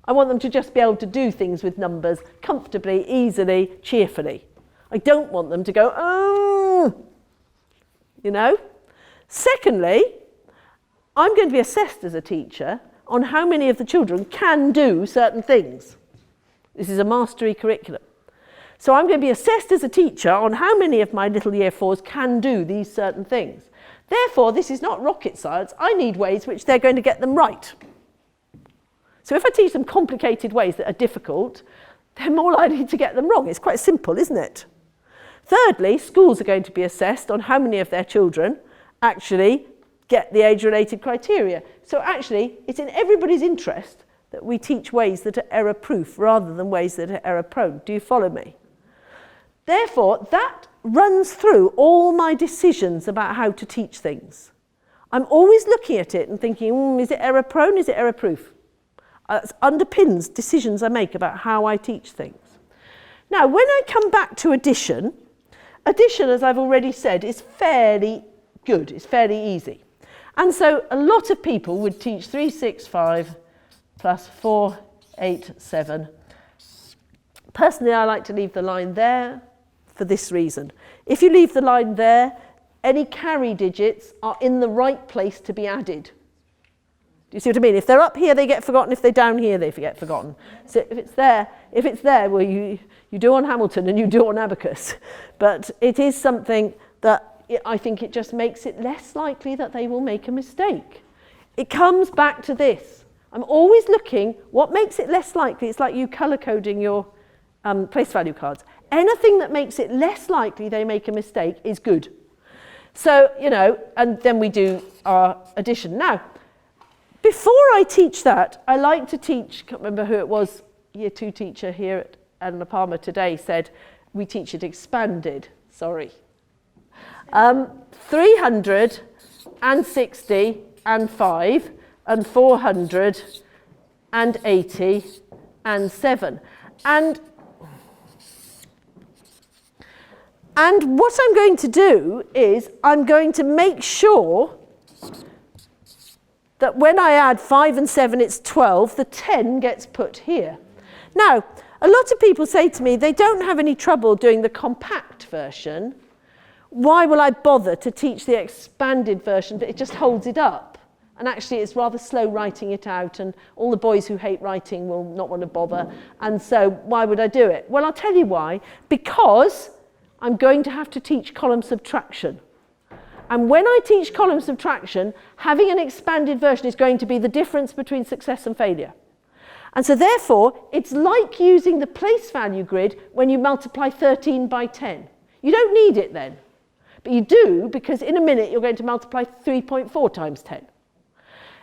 I want them to just be able to do things with numbers comfortably, easily, cheerfully. I don't want them to go, oh, you know. Secondly, I'm going to be assessed as a teacher on how many of the children can do certain things. This is a mastery curriculum. So I'm going to be assessed as a teacher on how many of my little year 4s can do these certain things. Therefore, this is not rocket science. I need ways which they're going to get them right. So if I teach them complicated ways that are difficult, they're more likely to get them wrong. It's quite simple, isn't it? Thirdly, schools are going to be assessed on how many of their children actually get the age-related criteria. So actually, it's in everybody's interest that we teach ways that are error-proof rather than ways that are error-prone. Do you follow me? Therefore, that runs through all my decisions about how to teach things. I'm always looking at it and thinking, is it error-prone, is it error-proof? It underpins decisions I make about how I teach things. Now, when I come back to addition, as I've already said, is fairly good, it's fairly easy. And so a lot of people would teach 3, 6, 5 plus 4, 8, 7. Personally, I like to leave the line there for this reason. If you leave the line there, any carry digits are in the right place to be added. Do you see what I mean? If they're up here, they get forgotten. If they're down here, they get forgotten. So if it's there, well, you do on Hamilton and you do on Abacus. But it is something that I think it just makes it less likely that they will make a mistake. It comes back to this. I'm always looking, what makes it less likely? It's like you colour coding your place value cards. Anything that makes it less likely they make a mistake is good. So, you know, and then we do our addition. Now, before I teach that, I like to teach, I can't remember who it was, year 2 teacher here at Eleanor Palmer today said, we teach it expanded, sorry. 360 and 5 and 480 and 7. And what I'm going to do is I'm going to make sure that when I add 5 and 7, it's 12, the 10 gets put here. Now, a lot of people say to me, they don't have any trouble doing the compact version. Why will I bother to teach the expanded version? But it just holds it up. And actually, it's rather slow writing it out, and all the boys who hate writing will not want to bother. And so why would I do it? Well, I'll tell you why. Because I'm going to have to teach column subtraction. And when I teach column subtraction, having an expanded version is going to be the difference between success and failure. And so therefore, it's like using the place value grid when you multiply 13 by 10. You don't need it then. But you do, because in a minute you're going to multiply 3.4 times 10.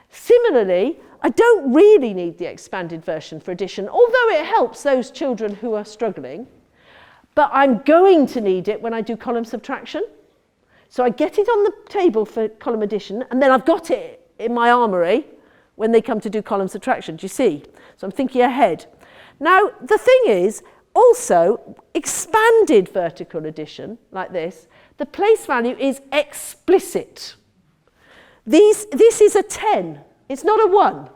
Similarly, I don't really need the expanded version for addition, although it helps those children who are struggling. But I'm going to need it when I do column subtraction. So I get it on the table for column addition, and then I've got it in my armoury when they come to do column subtraction. Do you see? So I'm thinking ahead. Now, the thing is, also, expanded vertical addition, like this, the place value is explicit. This is a 10. It's not a 1.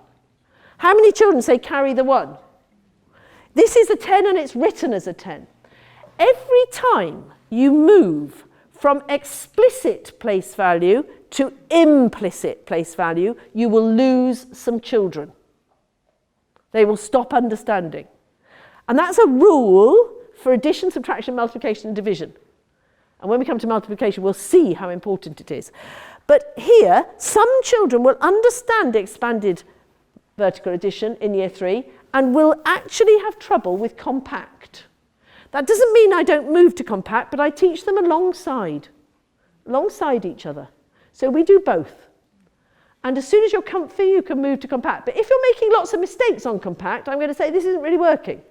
How many children say carry the 1? This is a 10 and it's written as a 10. Every time you move from explicit place value to implicit place value, you will lose some children. They will stop understanding. And that's a rule for addition, subtraction, multiplication and division. And when we come to multiplication, we'll see how important it is. But here, some children will understand expanded vertical addition in year 3 and will actually have trouble with compact. That doesn't mean I don't move to compact, but I teach them alongside each other. So we do both. And as soon as you're comfy, you can move to compact. But if you're making lots of mistakes on compact, I'm going to say this isn't really working.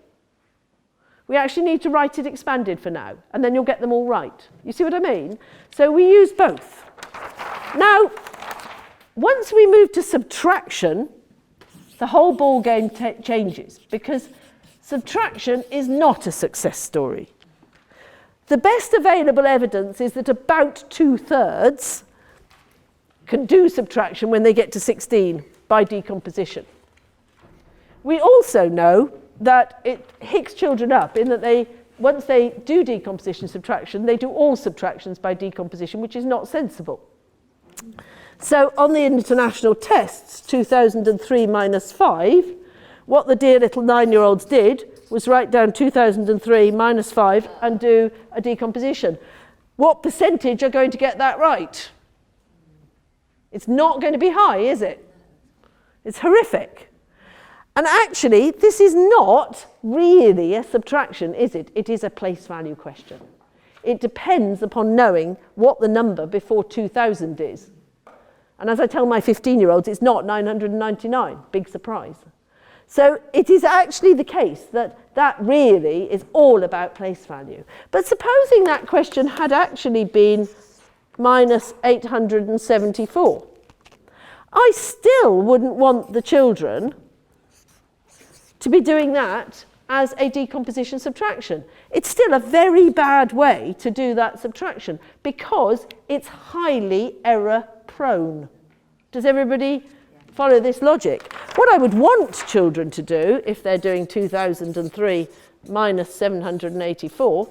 We actually need to write it expanded for now, and then you'll get them all right. You see what I mean? So we use both. Now, once we move to subtraction, the whole ball game changes, because subtraction is not a success story. The best available evidence is that about 2/3 can do subtraction when they get to 16 by decomposition. We also know that it hicks children up in that once they do decomposition subtraction, they do all subtractions by decomposition, which is not sensible. So on the international tests, 2003 minus 5, what the dear little 9-year-olds did was write down 2003 minus 5 and do a decomposition. What percentage are going to get that right? It's not going to be high, is it? It's horrific. And actually, this is not really a subtraction, is it? It is a place value question. It depends upon knowing what the number before 2000 is. And as I tell my 15-year-olds, it's not 999. Big surprise. So it is actually the case that that really is all about place value. But supposing that question had actually been minus 874, I still wouldn't want the children to be doing that as a decomposition subtraction. It's still a very bad way to do that subtraction because it's highly error prone. Does everybody follow this logic? What I would want children to do if they're doing 2003 minus 784,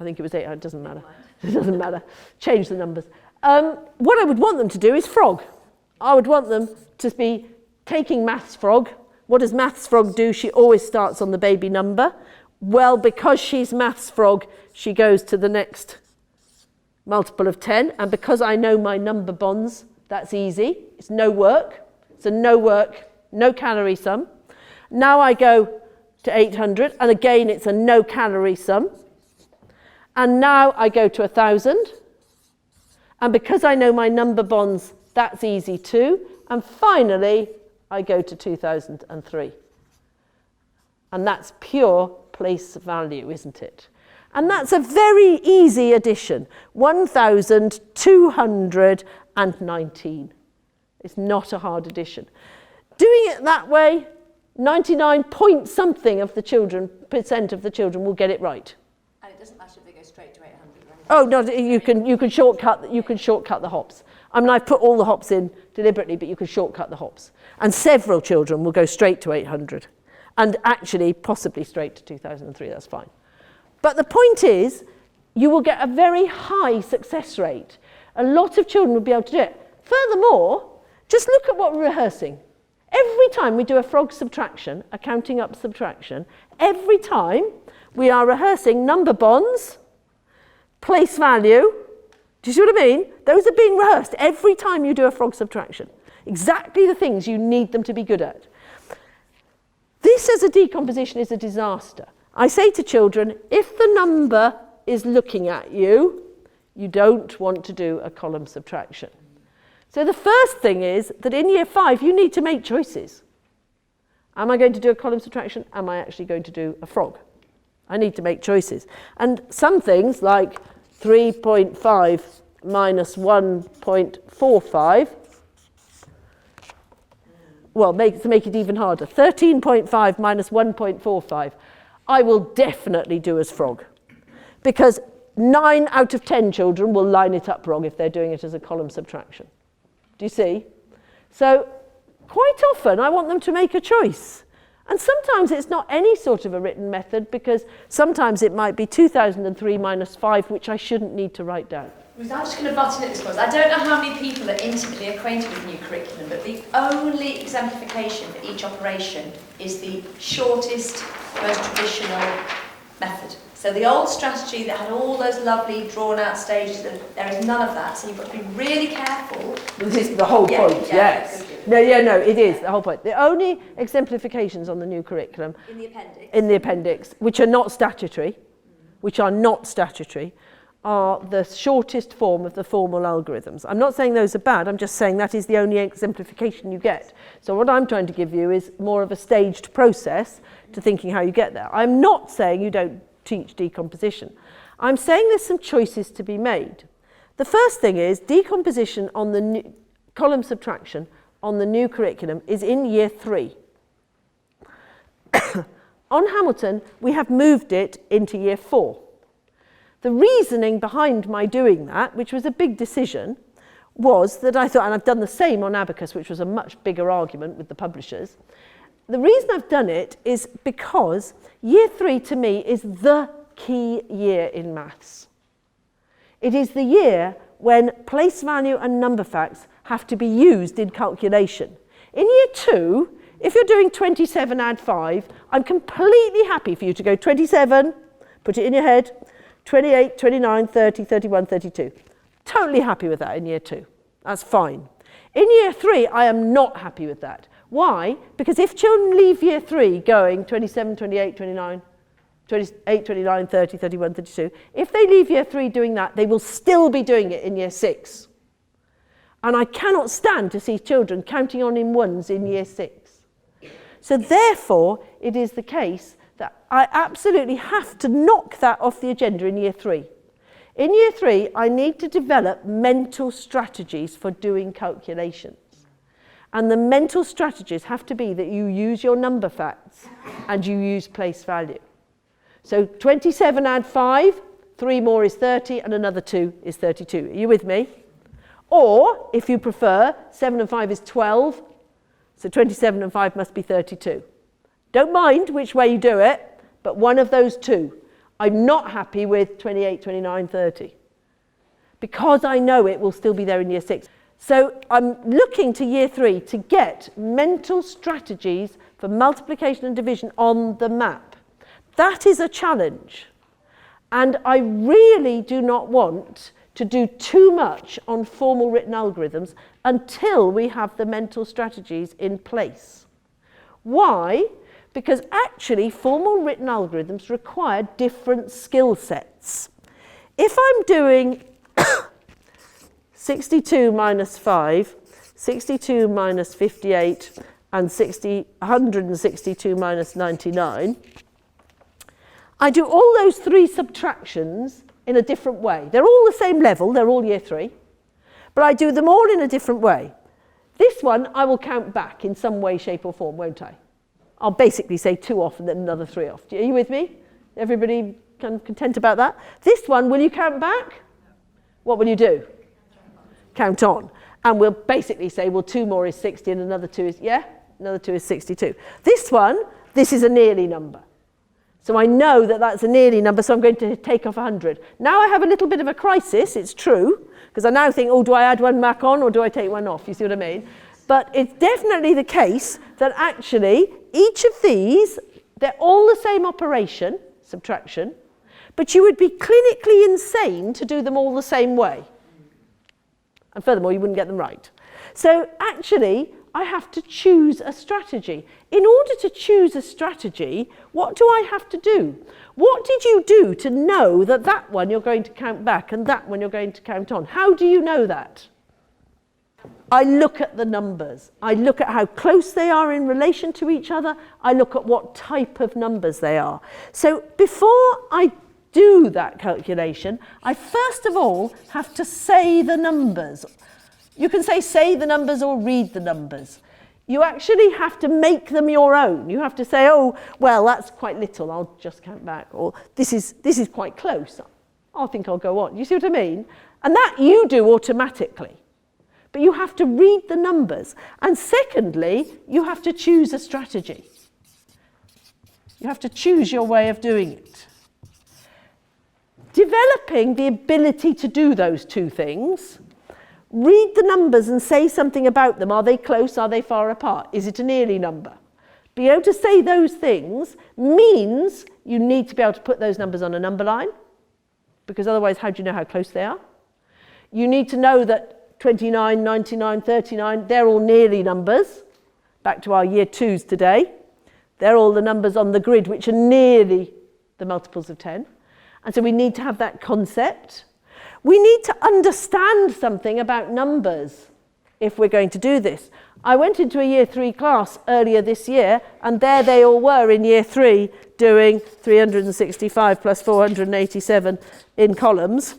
I think it was 800, it doesn't matter. It doesn't matter. Change the numbers. What I would want them to do is frog. I would want them to be taking maths frog. What does maths frog do? She always starts on the baby number. Well, because she's maths frog, she goes to the next multiple of 10. And because I know my number bonds, that's easy. It's no work. It's a no work, no calorie sum. Now I go to 800. And again, it's a no calorie sum. And now I go to 1,000. And because I know my number bonds, that's easy too. And finally, I go to 2003. And that's pure place value, isn't it? And that's a very easy addition. 1,219. It's not a hard addition. Doing it that way, 99 point something of the children, percent of the children will get it right. And it doesn't matter if they go straight to 800. Right? Oh no, you can shortcut the hops. I mean, I've put all the hops in deliberately, but you can shortcut the hops. And several children will go straight to 800. And actually, possibly straight to 2003, that's fine. But the point is, you will get a very high success rate. A lot of children will be able to do it. Furthermore, just look at what we're rehearsing. Every time we do a frog subtraction, a counting up subtraction, every time we are rehearsing number bonds, place value. Do you see what I mean? Those are being rehearsed every time you do a frog subtraction. Exactly the things you need them to be good at. This as a decomposition is a disaster. I say to children, if the number is looking at you, you don't want to do a column subtraction. So the first thing is that in year 5, you need to make choices. Am I going to do a column subtraction? Am I actually going to do a frog? I need to make choices. And some things like 3.5 minus 1.45, well, to make it even harder, 13.5 minus 1.45, I will definitely do as frog. Because 9 out of 10 children will line it up wrong if they're doing it as a column subtraction. Do you see? So quite often I want them to make a choice. And sometimes it's not any sort of a written method because sometimes it might be 2003 minus 5, which I shouldn't need to write down. Ruth, I'm just going to butt in at this point. I don't know how many people are intimately acquainted with the new curriculum, but the only exemplification for each operation is the shortest, most traditional method. So the old strategy that had all those lovely drawn-out stages, there is none of that. So you've got to be really careful. This is the whole point, yes. No, it is the whole point. The only exemplifications on the new curriculum in the appendix, which are not statutory, are the shortest form of the formal algorithms. I'm not saying those are bad, I'm just saying that is the only exemplification you get. So what I'm trying to give you is more of a staged process to thinking how you get there. I'm not saying you don't teach decomposition. I'm saying there's some choices to be made. The first thing is decomposition on the new, column subtraction on the new curriculum is in year 3. On Hamilton, we have moved it into year 4. The reasoning behind my doing that, which was a big decision, was that I thought, and I've done the same on Abacus, which was a much bigger argument with the publishers. The reason I've done it is because year 3 to me is the key year in maths. It is the year when place value and number facts have to be used in calculation. In year 2, if you're doing 27 add 5, I'm completely happy for you to go 27, put it in your head, 28, 29, 30, 31, 32. Totally happy with that in year 2. That's fine. In year 3, I am not happy with that. Why? Because if children leave year 3 going 27, 28, 29, 28, 29, 30, 31, 32, if they leave year 3 doing that, they will still be doing it in year 6. And I cannot stand to see children counting on in ones in year 6. So therefore, it is the case that I absolutely have to knock that off the agenda in year 3. In year 3, I need to develop mental strategies for doing calculations. And the mental strategies have to be that you use your number facts and you use place value. So 27 add 5, 3 more is 30, and another 2 is 32. Are you with me? Or, if you prefer, 7 and 5 is 12, so 27 and 5 must be 32. Don't mind which way you do it, but one of those two. I'm not happy with 28, 29, 30, because I know it will still be there in year 6. So I'm looking to year 3 to get mental strategies for multiplication and division on the map. That is a challenge. And I really do not want to do too much on formal written algorithms until we have the mental strategies in place. Why? Because actually formal written algorithms require different skill sets. If I'm doing 62 minus 5, 62 minus 58, and 162 minus 99, I do all those 3 subtractions in a different way. They're all the same level, they're all year 3, but I do them all in a different way. This one I will count back in some way, shape or form, won't I? I'll basically say 2 off and then another 3 off. Are you with me? Everybody content about that? This one, will you count back? What will you do? Count on. And we'll basically say, well, 2 more is 60 and another 2 is, another 2 is 62. This one, this is a nearly number. So I know that that's a nearly number, so I'm going to take off 100. Now I have a little bit of a crisis, it's true, because I now think, do I add 1 back on or do I take 1 off? You see what I mean? But it's definitely the case that actually each of these, they're all the same operation, subtraction, but you would be clinically insane to do them all the same way. And furthermore, you wouldn't get them right. So actually, I have to choose a strategy. In order to choose a strategy, what do I have to do? What did you do to know that that one you're going to count back and that one you're going to count on? How do you know that? I look at the numbers. I look at how close they are in relation to each other. I look at what type of numbers they are. So before I do that calculation, I first of all have to say the numbers. You can say the numbers or read the numbers. You actually have to make them your own. You have to say, oh, well, that's quite little, I'll just count back. Or this is quite close, I think I'll go on. You see what I mean? And that you do automatically. But you have to read the numbers. And secondly, you have to choose a strategy. You have to choose your way of doing it. developing the ability to do those two things. Read the numbers and say something about them. Are they close? Are they far apart? Is it a nearly number? Be able to say those things means you need to be able to put those numbers on a number line, because otherwise how do you know how close they are? You need to know that 29, 99, 39, they're all nearly numbers. Back to our year 2s today. They're all the numbers on the grid which are nearly the multiples of 10. And so we need to have that concept. We need to understand something about numbers if we're going to do this. I went into a year 3 class earlier this year, and there they all were in year 3 doing 365 plus 487 in columns.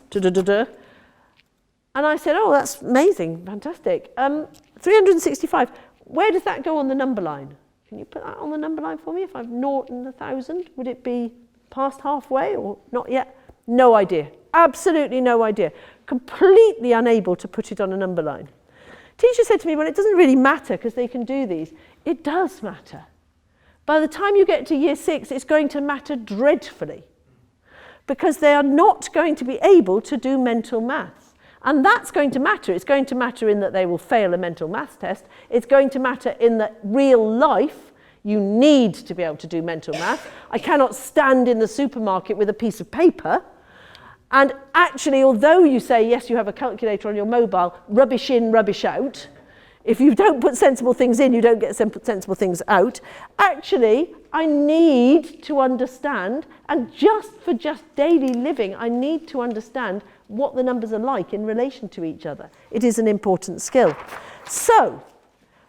And I said, oh, that's amazing, fantastic. 365, where does that go on the number line? Can you put that on the number line for me? If I've 0 and 1,000, would it be past halfway or not yet? No idea. Absolutely no idea. Completely unable to put it on a number line. Teacher said to me, well, it doesn't really matter because they can do these. It does matter. By the time you get to year 6, it's going to matter dreadfully because they are not going to be able to do mental maths. And that's going to matter. It's going to matter in that they will fail a mental maths test. It's going to matter in that real life, you need to be able to do mental maths. I cannot stand in the supermarket with a piece of paper. And actually, although you say, yes, you have a calculator on your mobile, rubbish in, rubbish out, if you don't put sensible things in, you don't get sensible things out. Actually, I need to understand, and for just daily living, I need to understand what the numbers are like in relation to each other. It is an important skill. So,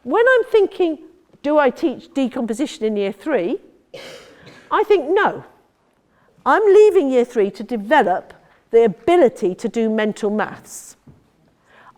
when I'm thinking, do I teach decomposition in year 3? I think no. I'm leaving year 3 to develop the ability to do mental maths.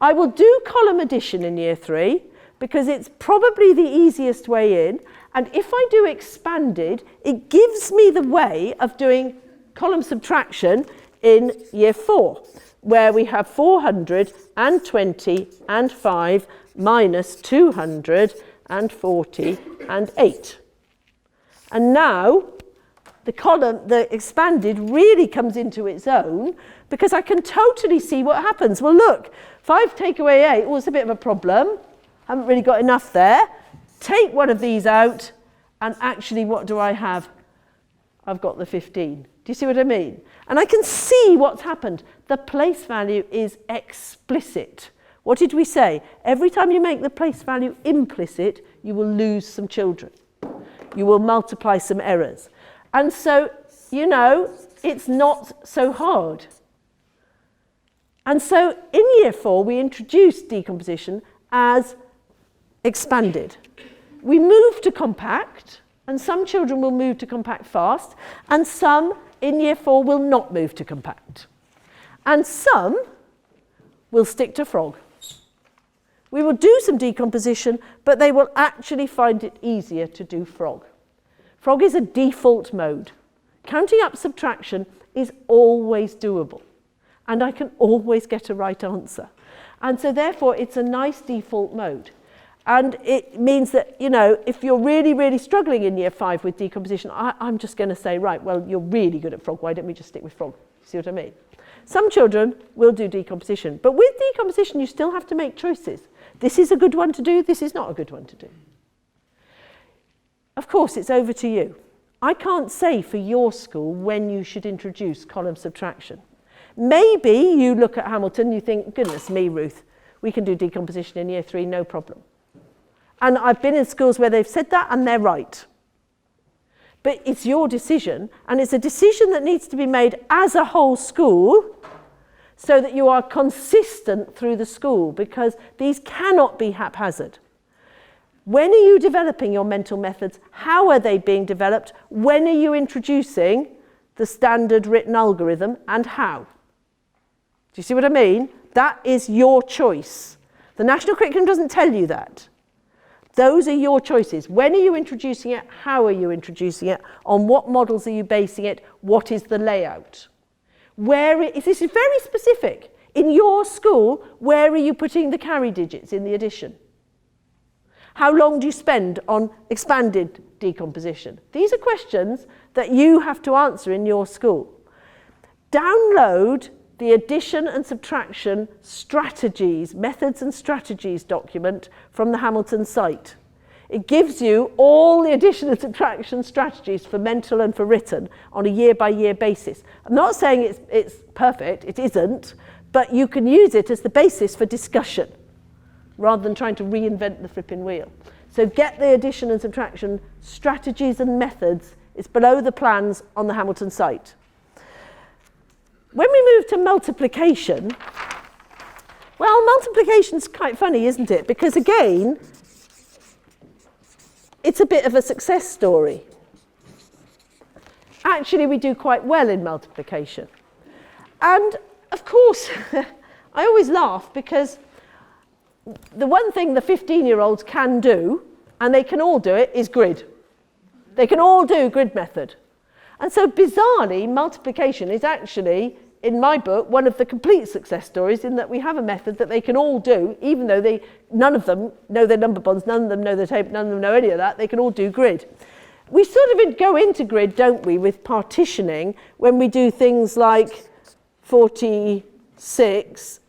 I will do column addition in year 3 because it's probably the easiest way in, and if I do expanded, it gives me the way of doing column subtraction in year 4, where we have 420 and 5 minus 240 and 8. And now the expanded really comes into its own because I can totally see what happens. Well, look, 5 take away 8, well, it's a bit of a problem. Haven't really got enough there. Take one of these out, and actually, what do I have? I've got the 15. Do you see what I mean? And I can see what's happened. The place value is explicit. What did we say? Every time you make the place value implicit, you will lose some children. You will multiply some errors. And so, you know, it's not so hard. And so in year 4, we introduced decomposition as expanded. We move to compact, and some children will move to compact fast, and some in year 4 will not move to compact. And some will stick to frog. We will do some decomposition, but they will actually find it easier to do frog. Frog is a default mode. Counting up subtraction is always doable, and I can always get a right answer. And so therefore it's a nice default mode. And it means that, you know, if you're really, really struggling in year 5 with decomposition, I'm just going to say, right, well, you're really good at frog, why don't we just stick with frog? See what I mean? Some children will do decomposition, but with decomposition you still have to make choices. This is a good one to do, this is not a good one to do. Of course, it's over to you. I can't say for your school when you should introduce column subtraction. Maybe you look at Hamilton, you think, goodness me, Ruth, we can do decomposition in year 3, no problem. And I've been in schools where they've said that and they're right. But it's your decision, and it's a decision that needs to be made as a whole school so that you are consistent through the school, because these cannot be haphazard. When are you developing your mental methods? How are they being developed? When are you introducing the standard written algorithm, and how? Do you see what I mean? That is your choice. The national curriculum doesn't tell you that. Those are your choices. When are you introducing it? How are you introducing it? On what models are you basing it? What is the layout? This is very specific. In your school, where are you putting the carry digits in the addition? How long do you spend on expanded decomposition? These are questions that you have to answer in your school. download the addition and subtraction strategies, methods and strategies document from the Hamilton site. It gives you all the addition and subtraction strategies for mental and for written on a year-by-year basis. I'm not saying it's perfect, it isn't, but you can use it as the basis for discussion rather than trying to reinvent the flipping wheel. So get the addition and subtraction strategies and methods. It's below the plans on the Hamilton site. When we move to multiplication, well, multiplication's quite funny, isn't it? Because again, it's a bit of a success story. Actually, we do quite well in multiplication. And of course, I always laugh because the one thing the 15-year-olds can do, and they can all do it, is grid. They can all do grid method. And so bizarrely, multiplication is actually, in my book, one of the complete success stories in that we have a method that they can all do, even though none of them know their number bonds, none of them know their table, none of them know any of that, they can all do grid. We sort of go into grid, don't we, with partitioning when we do things like 46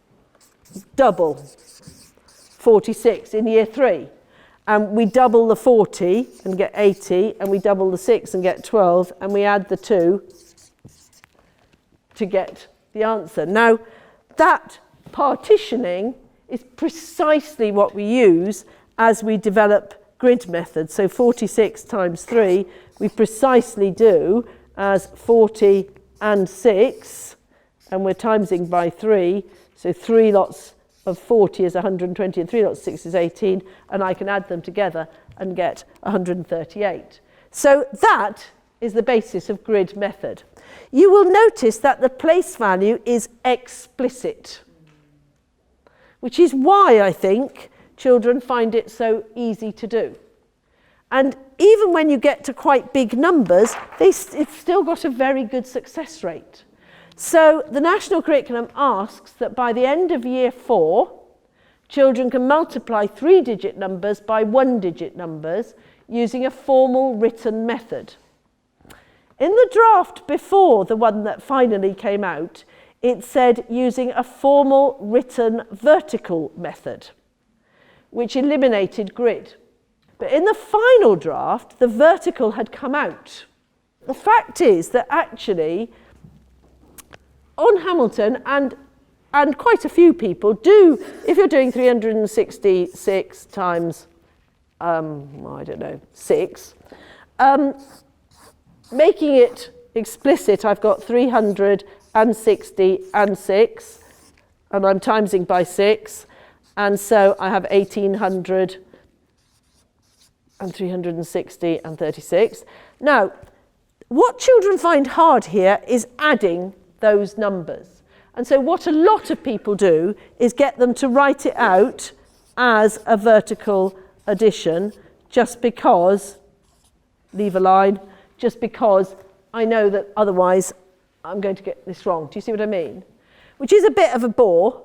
double 46 in year 3. And we double the 40 and get 80, and we double the 6 and get 12, and we add the 2 to get the answer. Now, that partitioning is precisely what we use as we develop grid methods. So 46 times 3, we precisely do as 40 and 6, and we're timesing by 3, so 3 lots of 40 is 120 and 3 lots of 6 is 18, and I can add them together and get 138. So that is the basis of grid method. You will notice that the place value is explicit, which is why I think children find it so easy to do. And even when you get to quite big numbers, it's still got a very good success rate. So the national curriculum asks that by the end of year 4, children can multiply 3-digit numbers by 1-digit numbers using a formal written method. In the draft before the one that finally came out, it said using a formal written vertical method, which eliminated grid. But in the final draft, the vertical had come out. The fact is that actually, on Hamilton, and quite a few people do, if you're doing 366 times, 6, making it explicit, I've got 360 and 6, and I'm timesing by 6, and so I have 1800 and 360 and 36. Now, what children find hard here is adding those numbers. And so what a lot of people do is get them to write it out as a vertical addition just because, leave a line, just because I know that otherwise I'm going to get this wrong. Do you see what I mean? Which is a bit of a bore,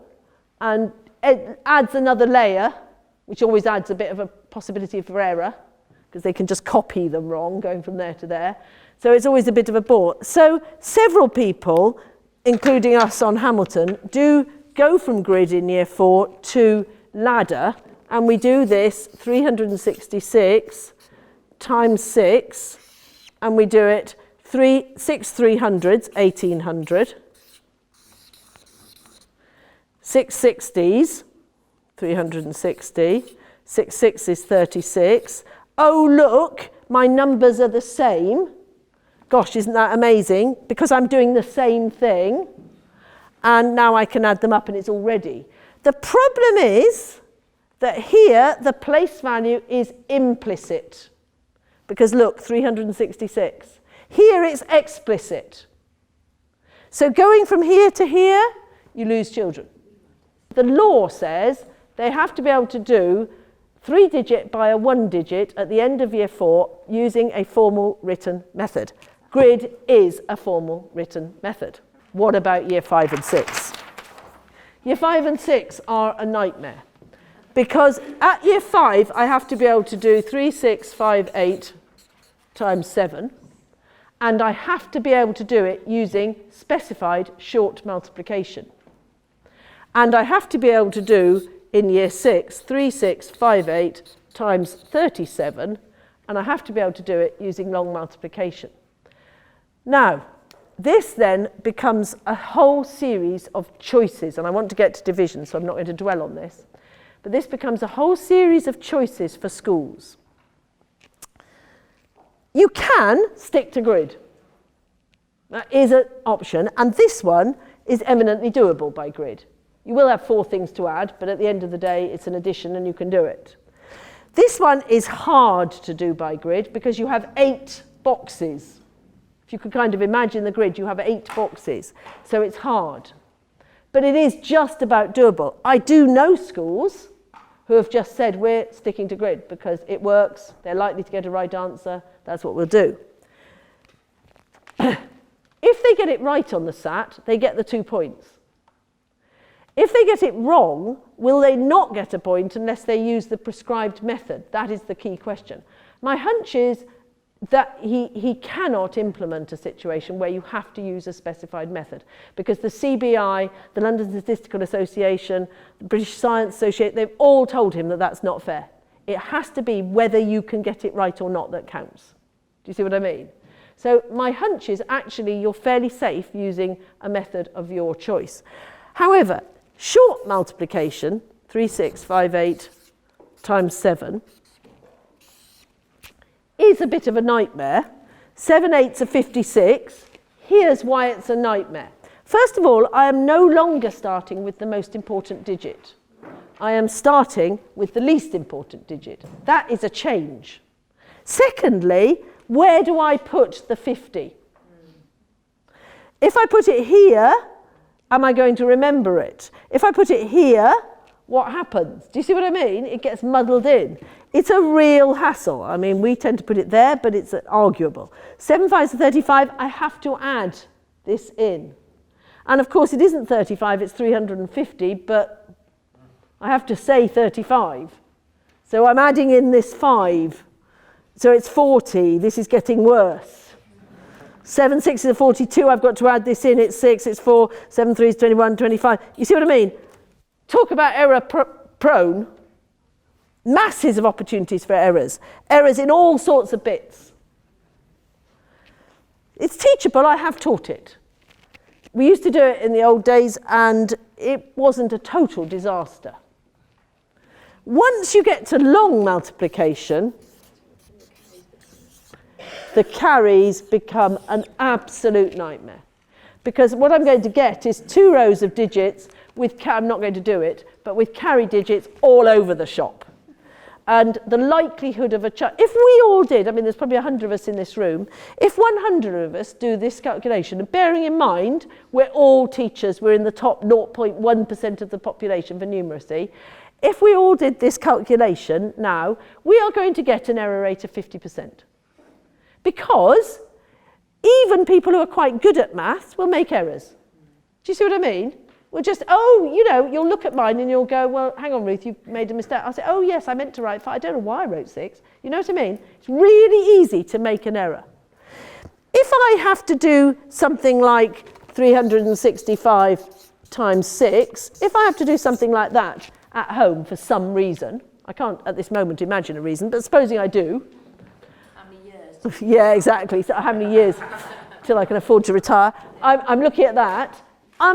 and it adds another layer, which always adds a bit of a possibility for error, because they can just copy them wrong, going from there to there. So it's always a bit of a bore. So several people, including us on Hamilton, do go from grid in year 4 to ladder, and we do this 366 times 6, and we do it 6 300s, 1800, 6 60s, 360, 6 6s, 36. Oh, look, my numbers are the same. Gosh, isn't that amazing? Because I'm doing the same thing, and now I can add them up and it's all ready. The problem is that here the place value is implicit, because look, 366. Here it's explicit. So going from here to here, you lose children. The law says they have to be able to do 3-digit by a 1-digit at the end of year 4 using a formal written method. Grid is a formal written method. What about year 5 and 6? Year 5 and 6 are a nightmare, because at year 5 I have to be able to do 3, 6, 5, 8 times 7, and I have to be able to do it using specified short multiplication. And I have to be able to do, in year 6, 3658 times 37, and I have to be able to do it using long multiplication. Now, this then becomes a whole series of choices, and I want to get to division, so I'm not going to dwell on this. But this becomes a whole series of choices for schools. You can stick to grid. That is an option, and this one is eminently doable by grid. You will have 4 things to add, but at the end of the day, it's an addition and you can do it. This one is hard to do by grid because you have 8 boxes. If you could kind of imagine the grid, you have 8 boxes, so it's hard. But it is just about doable. I do know schools who have just said, we're sticking to grid because it works, they're likely to get a right answer, that's what we'll do. If they get it right on the SAT, they get the 2 points. If they get it wrong, will they not get a point unless they use the prescribed method? That is the key question. My hunch is that he cannot implement a situation where you have to use a specified method, because the CBI, the London Statistical Association, the British Science Association, they've all told him that that's not fair. It has to be whether you can get it right or not that counts. Do you see what I mean? So my hunch is actually you're fairly safe using a method of your choice. However, short multiplication, 3658 times 7, is a bit of a nightmare. 7 8s are 56. Here's why it's a nightmare. First of all, I am no longer starting with the most important digit. I am starting with the least important digit. That is a change. Secondly, where do I put the 50? If I put it here, am I going to remember it? If I put it here, what happens? Do you see what I mean? It gets muddled in. It's a real hassle. I mean, we tend to put it there, but it's arguable. 7 5s are 35. I have to add this in. And of course, it isn't 35, it's 350, but I have to say 35. So I'm adding in this 5. So it's 40. This is getting worse. 7 6s are 42. I've got to add this in. It's 6, it's 4, 7 3s, 21, 25. You see what I mean? Talk about error prone. Masses of opportunities for errors. Errors in all sorts of bits. It's teachable. I have taught it. We used to do it in the old days and it wasn't a total disaster. Once you get to long multiplication, the carries become an absolute nightmare. Because what I'm going to get is 2 rows of digits with, I'm not going to do it, but with carry digits all over the shop. And the likelihood of a child, if we all did, I mean, there's probably 100 of us in this room, if 100 of us do this calculation, and bearing in mind, we're all teachers, we're in the top 0.1% of the population for numeracy, if we all did this calculation now, we are going to get an error rate of 50%. Because even people who are quite good at maths will make errors. Do you see what I mean? We'll just, you'll look at mine and you'll go, well, hang on, Ruth, you've made a mistake. I'll say, oh, yes, I meant to write 5. I don't know why I wrote 6. You know what I mean? It's really easy to make an error. If I have to do something like 365 times 6, if I have to do something like that at home for some reason, I can't at this moment imagine a reason, but supposing I do. How many years? Yeah, exactly. So how many years till I can afford to retire? I'm looking at that. I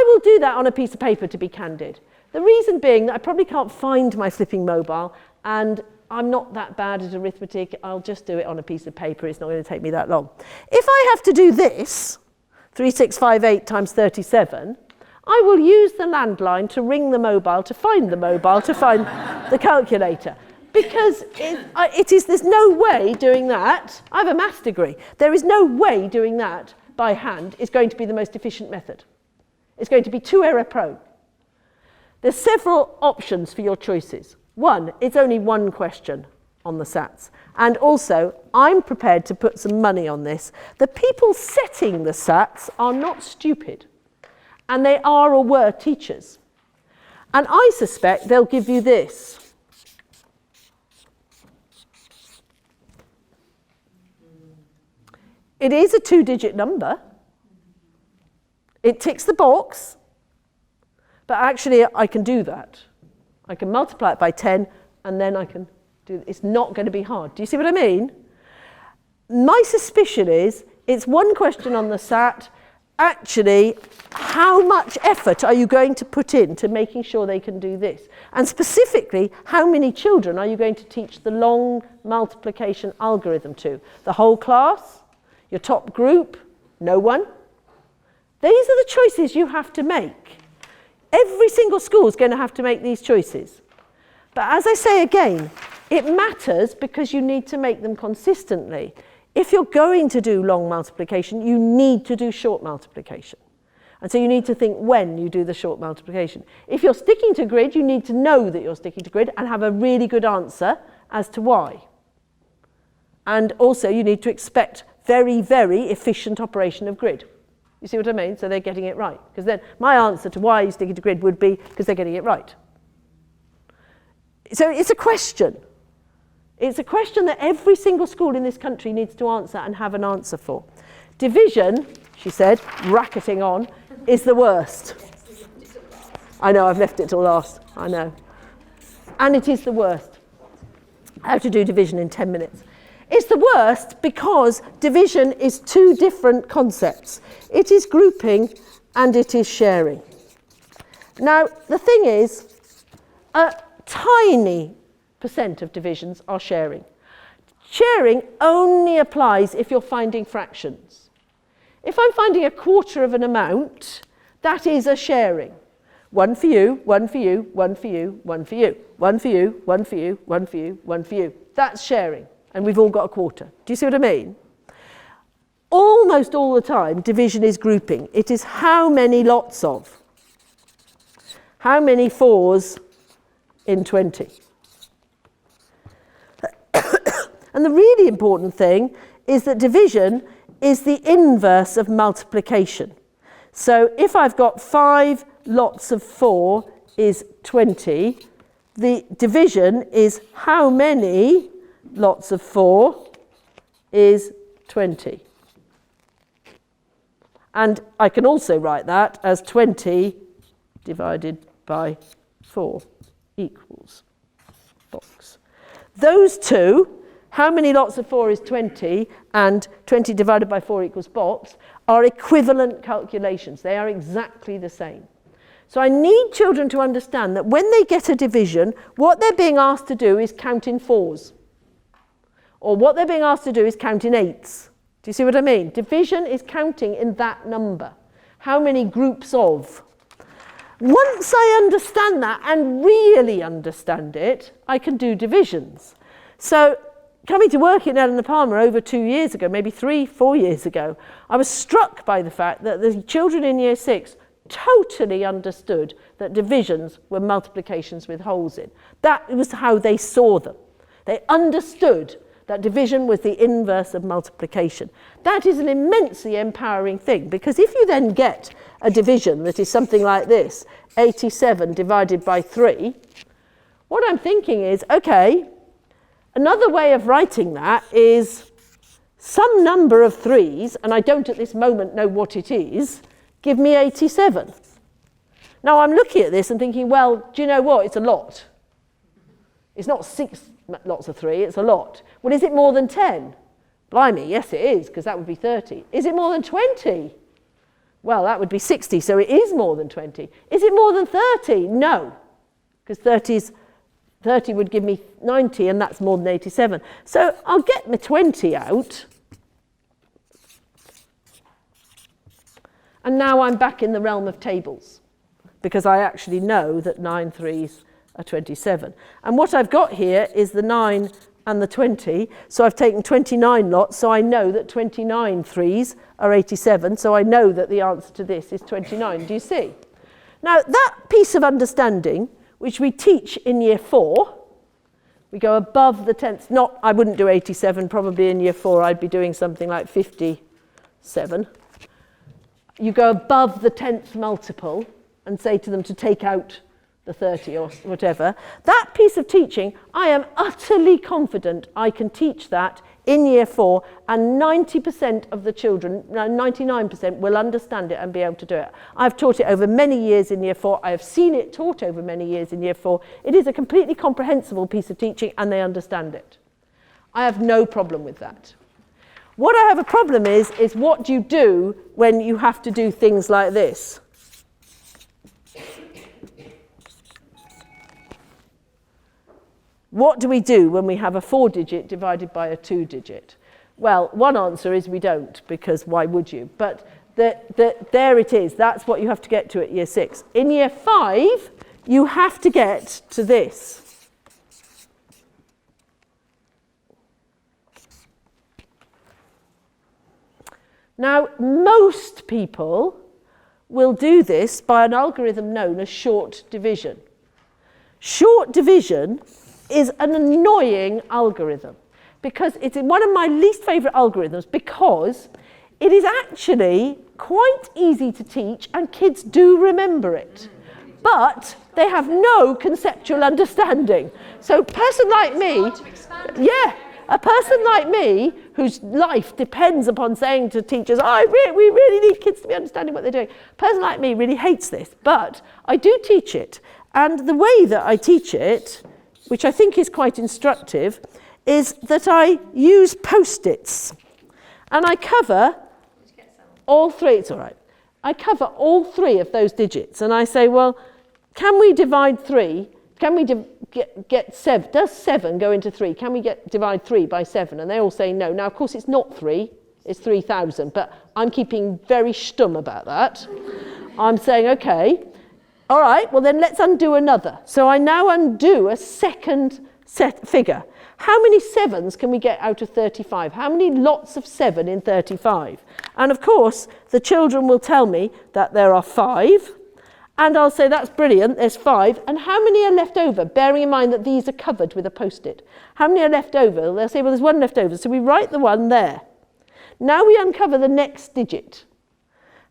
will do that on a piece of paper, to be candid. The reason being that I probably can't find my flipping mobile and I'm not that bad at arithmetic. I'll just do it on a piece of paper. It's not going to take me that long. If I have to do this, 3658 times 37, I will use the landline to ring the mobile, to find the mobile, to find the calculator. Because there's no way doing that. I have a maths degree. There is no way doing that by hand is going to be the most efficient method. It's going to be too error prone. There's several options for your choices. One, it's only one question on the SATs. And also, I'm prepared to put some money on this. The people setting the SATs are not stupid. And they are or were teachers. And I suspect they'll give you this. It is a 2-digit number. It ticks the box, but actually I can do that. I can multiply it by 10, and then I can do, it's not going to be hard. Do you see what I mean? My suspicion is, it's one question on the SAT, actually, how much effort are you going to put into making sure they can do this? And specifically, how many children are you going to teach the long multiplication algorithm to? The whole class? Your top group? No one? These are the choices you have to make. Every single school is going to have to make these choices. But as I say again, it matters because you need to make them consistently. If you're going to do long multiplication, you need to do short multiplication. And so you need to think when you do the short multiplication. If you're sticking to grid, you need to know that you're sticking to grid and have a really good answer as to why. And also you need to expect very, very efficient operation of grid. You see what I mean? So they're getting it right. Because then my answer to why you're sticking to grid would be because they're getting it right. So it's a question. It's a question that every single school in this country needs to answer and have an answer for. Division, she said, racketing on, is the worst. I know, I've left it till last. I know. And it is the worst. How to do division in 10 minutes. It's the worst because division is two different concepts. It is grouping and it is sharing. Now, the thing is, a tiny percent of divisions are sharing. Sharing only applies if you're finding fractions. If I'm finding a quarter of an amount, that is a sharing. One for you, one for you, one for you, one for you, one for you, one for you, one for you, one for you. That's sharing. And we've all got a quarter. Do you see what I mean? Almost all the time, division is grouping. It is how many lots of. How many 4s in 20? And the really important thing is that division is the inverse of multiplication. So if I've got 5 lots of 4 is 20, the division is how many lots of 4 is 20. And I can also write that as 20 divided by 4 equals box. Those two, how many lots of 4 is 20 and 20 divided by 4 equals box, are equivalent calculations. They are exactly the same. So I need children to understand that when they get a division, what they're being asked to do is count in 4s. Or what they're being asked to do is count in 8s. Do you see what I mean? Division is counting in that number. How many groups of? Once I understand that and really understand it, I can do divisions. So coming to work in Eleanor Palmer over 2 years ago, maybe 3-4 years ago, I was struck by the fact that the children in year 6 totally understood that divisions were multiplications with holes in. That was how they saw them. They understood that division was the inverse of multiplication. That is an immensely empowering thing, because if you then get a division that is something like this, 87 divided by 3, what I'm thinking is, okay, another way of writing that is some number of 3s, and I don't at this moment know what it is, give me 87. Now I'm looking at this and thinking, well, do you know what? It's a lot. It's not 6 lots of 3, it's a lot. Well, is it more than 10? Blimey, yes it is, because that would be 30. Is it more than 20? Well, that would be 60, so it is more than 20. Is it more than 30? No, because 30 would give me 90, and that's more than 87. So I'll get my 20 out. And now I'm back in the realm of tables, because I actually know that 9 3s are 27. And what I've got here is the 9 and the 20. So I've taken 29 lots, so I know that 29 3s are 87. So I know that the answer to this is 29. Do you see? Now, that piece of understanding, which we teach in year 4, we go above the 10th. Not, I wouldn't do 87, probably in year 4 I'd be doing something like 57. You go above the 10th multiple and say to them to take out the 30 or whatever. That piece of teaching, I am utterly confident I can teach that in year 4, and 90% of the children, no, 99% will understand it and be able to do it. I've taught it over many years in year 4. I have seen it taught over many years in year 4. It is a completely comprehensible piece of teaching and they understand it. I have no problem with that. What I have a problem is what do you do when you have to do things like this? What do we do when we have a 4-digit divided by a 2-digit? Well, one answer is we don't, because why would you? But there it is. That's what you have to get to at year 6. In year 5, you have to get to this. Now, most people will do this by an algorithm known as short division. Short division is an annoying algorithm because it's one of my least favourite algorithms because it is actually quite easy to teach and kids do remember it. But they have no conceptual understanding. So a person like me, a person like me whose life depends upon saying to teachers, we really need kids to be understanding what they're doing. A person like me really hates this, but I do teach it. And the way that I teach it, which I think is quite instructive, is that I use post-its. And I cover all 3, it's all right. I cover all 3 of those digits. And I say, well, can we divide 3? Can we get 7? Does 7 go into 3? Can we divide 3 by 7? And they all say no. Now, of course, it's not 3. It's 3,000. But I'm keeping very stum about that. I'm saying, OK, all right, well, then let's undo another. So I now undo a second figure. How many 7s can we get out of 35? How many lots of 7 in 35? And, of course, the children will tell me that there are 5. And I'll say, that's brilliant, there's 5. And how many are left over? Bearing in mind that these are covered with a post-it. How many are left over? They'll say, well, there's 1 left over. So we write the 1 there. Now we uncover the next digit.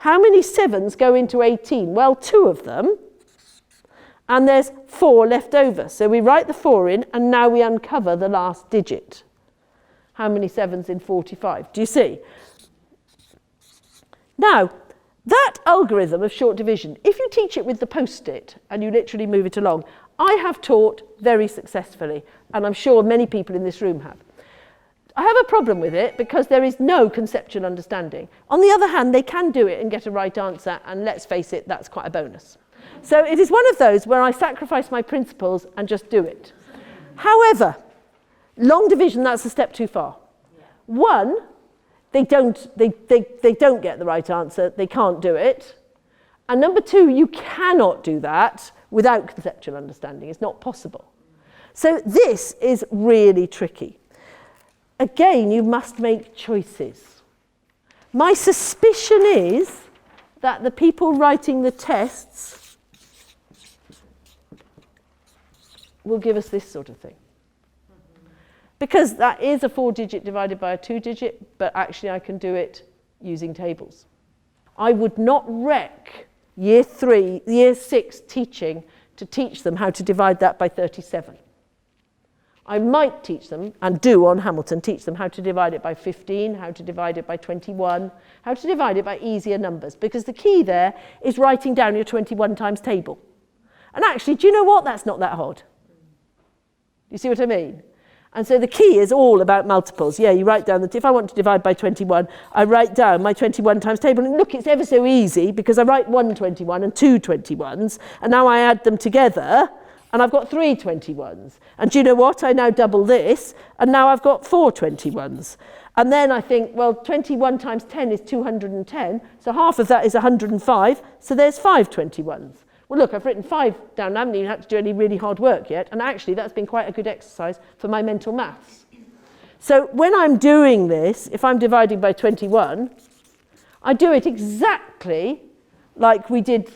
How many 7s go into 18? Well, 2 of them. And there's 4 left over. So we write the 4 in, and now we uncover the last digit. How many 7s in 45? Do you see? Now, that algorithm of short division, if you teach it with the post-it and you literally move it along, I have taught very successfully, and I'm sure many people in this room have. I have a problem with it because there is no conceptual understanding. On the other hand, they can do it and get a right answer, and let's face it, that's quite a bonus. So it is one of those where I sacrifice my principles and just do it. However, long division, that's a step too far. 1, they don't get the right answer, they can't do it. And number 2, you cannot do that without conceptual understanding. It's not possible. So this is really tricky. Again, you must make choices. My suspicion is that the people writing the tests will give us this sort of thing. Because that is a 4-digit divided by a 2-digit, but actually I can do it using tables. I would not wreck year 6 teaching to teach them how to divide that by 37. I might teach them, and do on Hamilton, teach them how to divide it by 15, how to divide it by 21, how to divide it by easier numbers, because the key there is writing down your 21 times table. And actually, do you know what? That's not that hard. You see what I mean? And so the key is all about multiples. Yeah, you write down that if I want to divide by 21, I write down my 21 times table. And look, it's ever so easy because I write 1 21 and 2 21s. And now I add them together and I've got 3 21s. And do you know what? I now double this and now I've got 4 21s. And then I think, well, 21 times 10 is 210. So half of that is 105. So there's 5 21s. Well, look, I've written 5 down. I haven't even had to do any really hard work yet. And actually, that's been quite a good exercise for my mental maths. So when I'm doing this, if I'm dividing by 21, I do it exactly like we did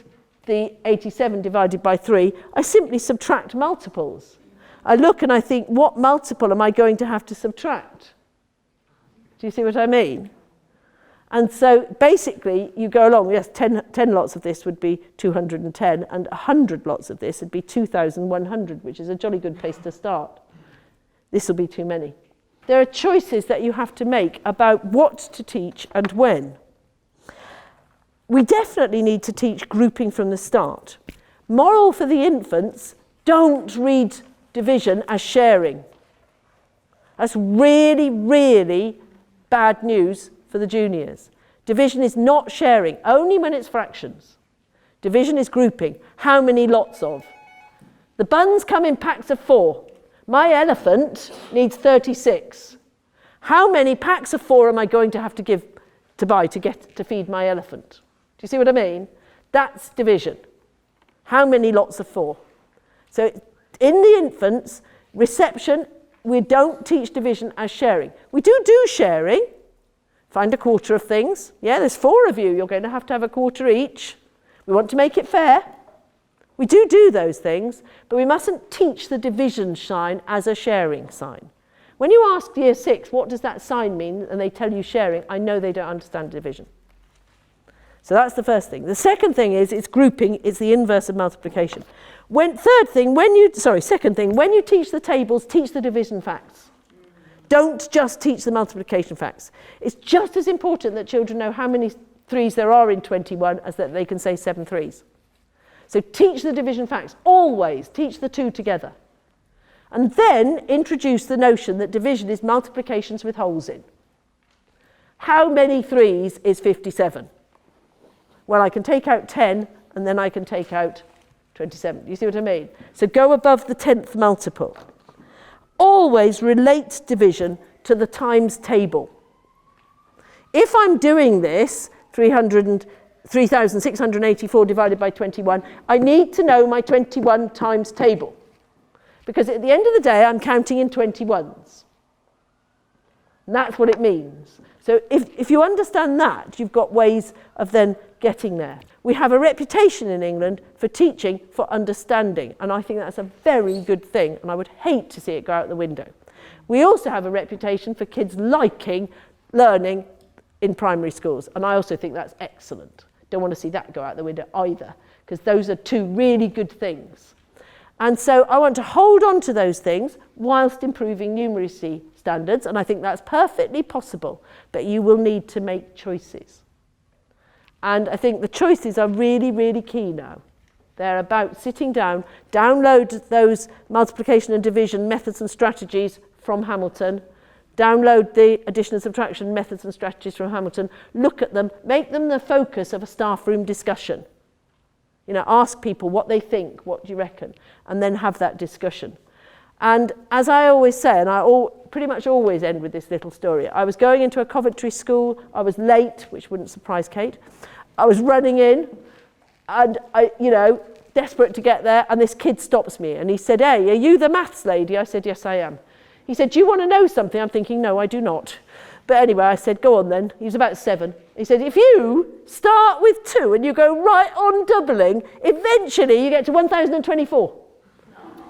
the 87 divided by 3. I simply subtract multiples. I look and I think, what multiple am I going to have to subtract? Do you see what I mean? And so basically you go along, yes, 10 lots of this would be 210 and 100 lots of this would be 2,100, which is a jolly good place to start. This will be too many. There are choices that you have to make about what to teach and when. We definitely need to teach grouping from the start. Moral for the infants, don't read division as sharing. That's really, really bad news for the juniors. Division is not sharing, only when it's fractions. Division is grouping. How many lots of? The buns come in packs of 4. My elephant needs 36. How many packs of 4 am I going to have to buy to feed my elephant? Do you see what I mean? That's division. How many lots of 4? So in the infants, reception, we don't teach division as sharing. We do sharing. Find a quarter of things. Yeah, there's 4 of you. You're going to have a quarter each. We want to make it fair. We do those things, but we mustn't teach the division sign as a sharing sign. When you ask year 6, what does that sign mean, and they tell you sharing, I know they don't understand division. So that's the first thing. The second thing is it's grouping, it's the inverse of multiplication. Second thing, when you teach the tables, teach the division facts. Don't just teach the multiplication facts. It's just as important that children know how many 3s there are in 21 as that they can say 7 3s. So teach the division facts, always teach the 2 together. And then introduce the notion that division is multiplications with holes in. How many 3s is 57? Well, I can take out 10 and then I can take out 27. You see what I mean? So go above the 10th multiple. Always relate division to the times table. If I'm doing this, 3,684 divided by 21, I need to know my 21 times table. Because at the end of the day, I'm counting in 21s. And that's what it means. So if you understand that, you've got ways of then getting there. We have a reputation in England for teaching for understanding, and I think that's a very good thing, and I would hate to see it go out the window. We also have a reputation for kids liking learning in primary schools, and I also think that's excellent. Don't want to see that go out the window either, because those are 2 really good things. And so I want to hold on to those things whilst improving numeracy standards, and I think that's perfectly possible, but you will need to make choices. And I think the choices are really, really key now. They're about sitting down, download those multiplication and division methods and strategies from Hamilton, download the addition and subtraction methods and strategies from Hamilton, look at them, make them the focus of a staff room discussion. You know, ask people what they think, what do you reckon, and then have that discussion. And as I always say, and I pretty much always end with this little story, I was going into a Coventry school, I was late, which wouldn't surprise Kate. I was running in, and desperate to get there, and this kid stops me, and he said, "Hey, are you the maths lady?" I said, "Yes, I am." He said, "Do you want to know something?" I'm thinking, "No, I do not." But anyway, I said, "Go on then." He was about 7. He said, "If you start with 2 and you go right on doubling, eventually you get to 1024.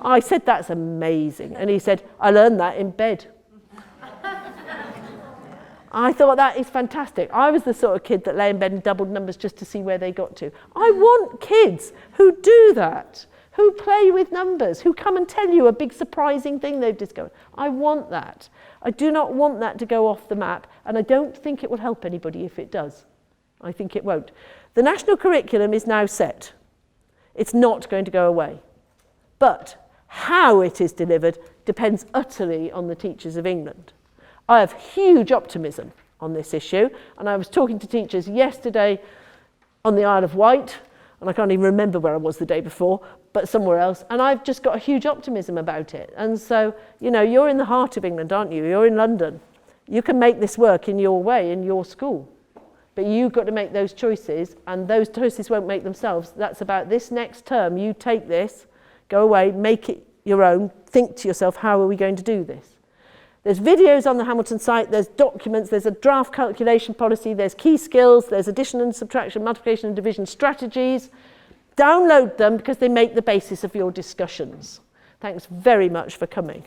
I said, "That's amazing." And he said, "I learned that in bed." I thought that is fantastic. I was the sort of kid that lay in bed and doubled numbers just to see where they got to. I want kids who do that, who play with numbers, who come and tell you a big surprising thing they've discovered. I want that. I do not want that to go off the map, and I don't think it will help anybody if it does. I think it won't. The national curriculum is now set. It's not going to go away. But how it is delivered depends utterly on the teachers of England. I have huge optimism on this issue, and I was talking to teachers yesterday on the Isle of Wight, and I can't even remember where I was the day before, but somewhere else, and I've just got a huge optimism about it. And so, you're in the heart of England, aren't you? You're in London. You can make this work in your way, in your school. But you've got to make those choices, and those choices won't make themselves. That's about this next term. You take this, go away, make it your own, think to yourself, how are we going to do this? There's videos on the Hamilton site, there's documents, there's a draft calculation policy, there's key skills, there's addition and subtraction, multiplication and division strategies. Download them because they make the basis of your discussions. Thanks very much for coming.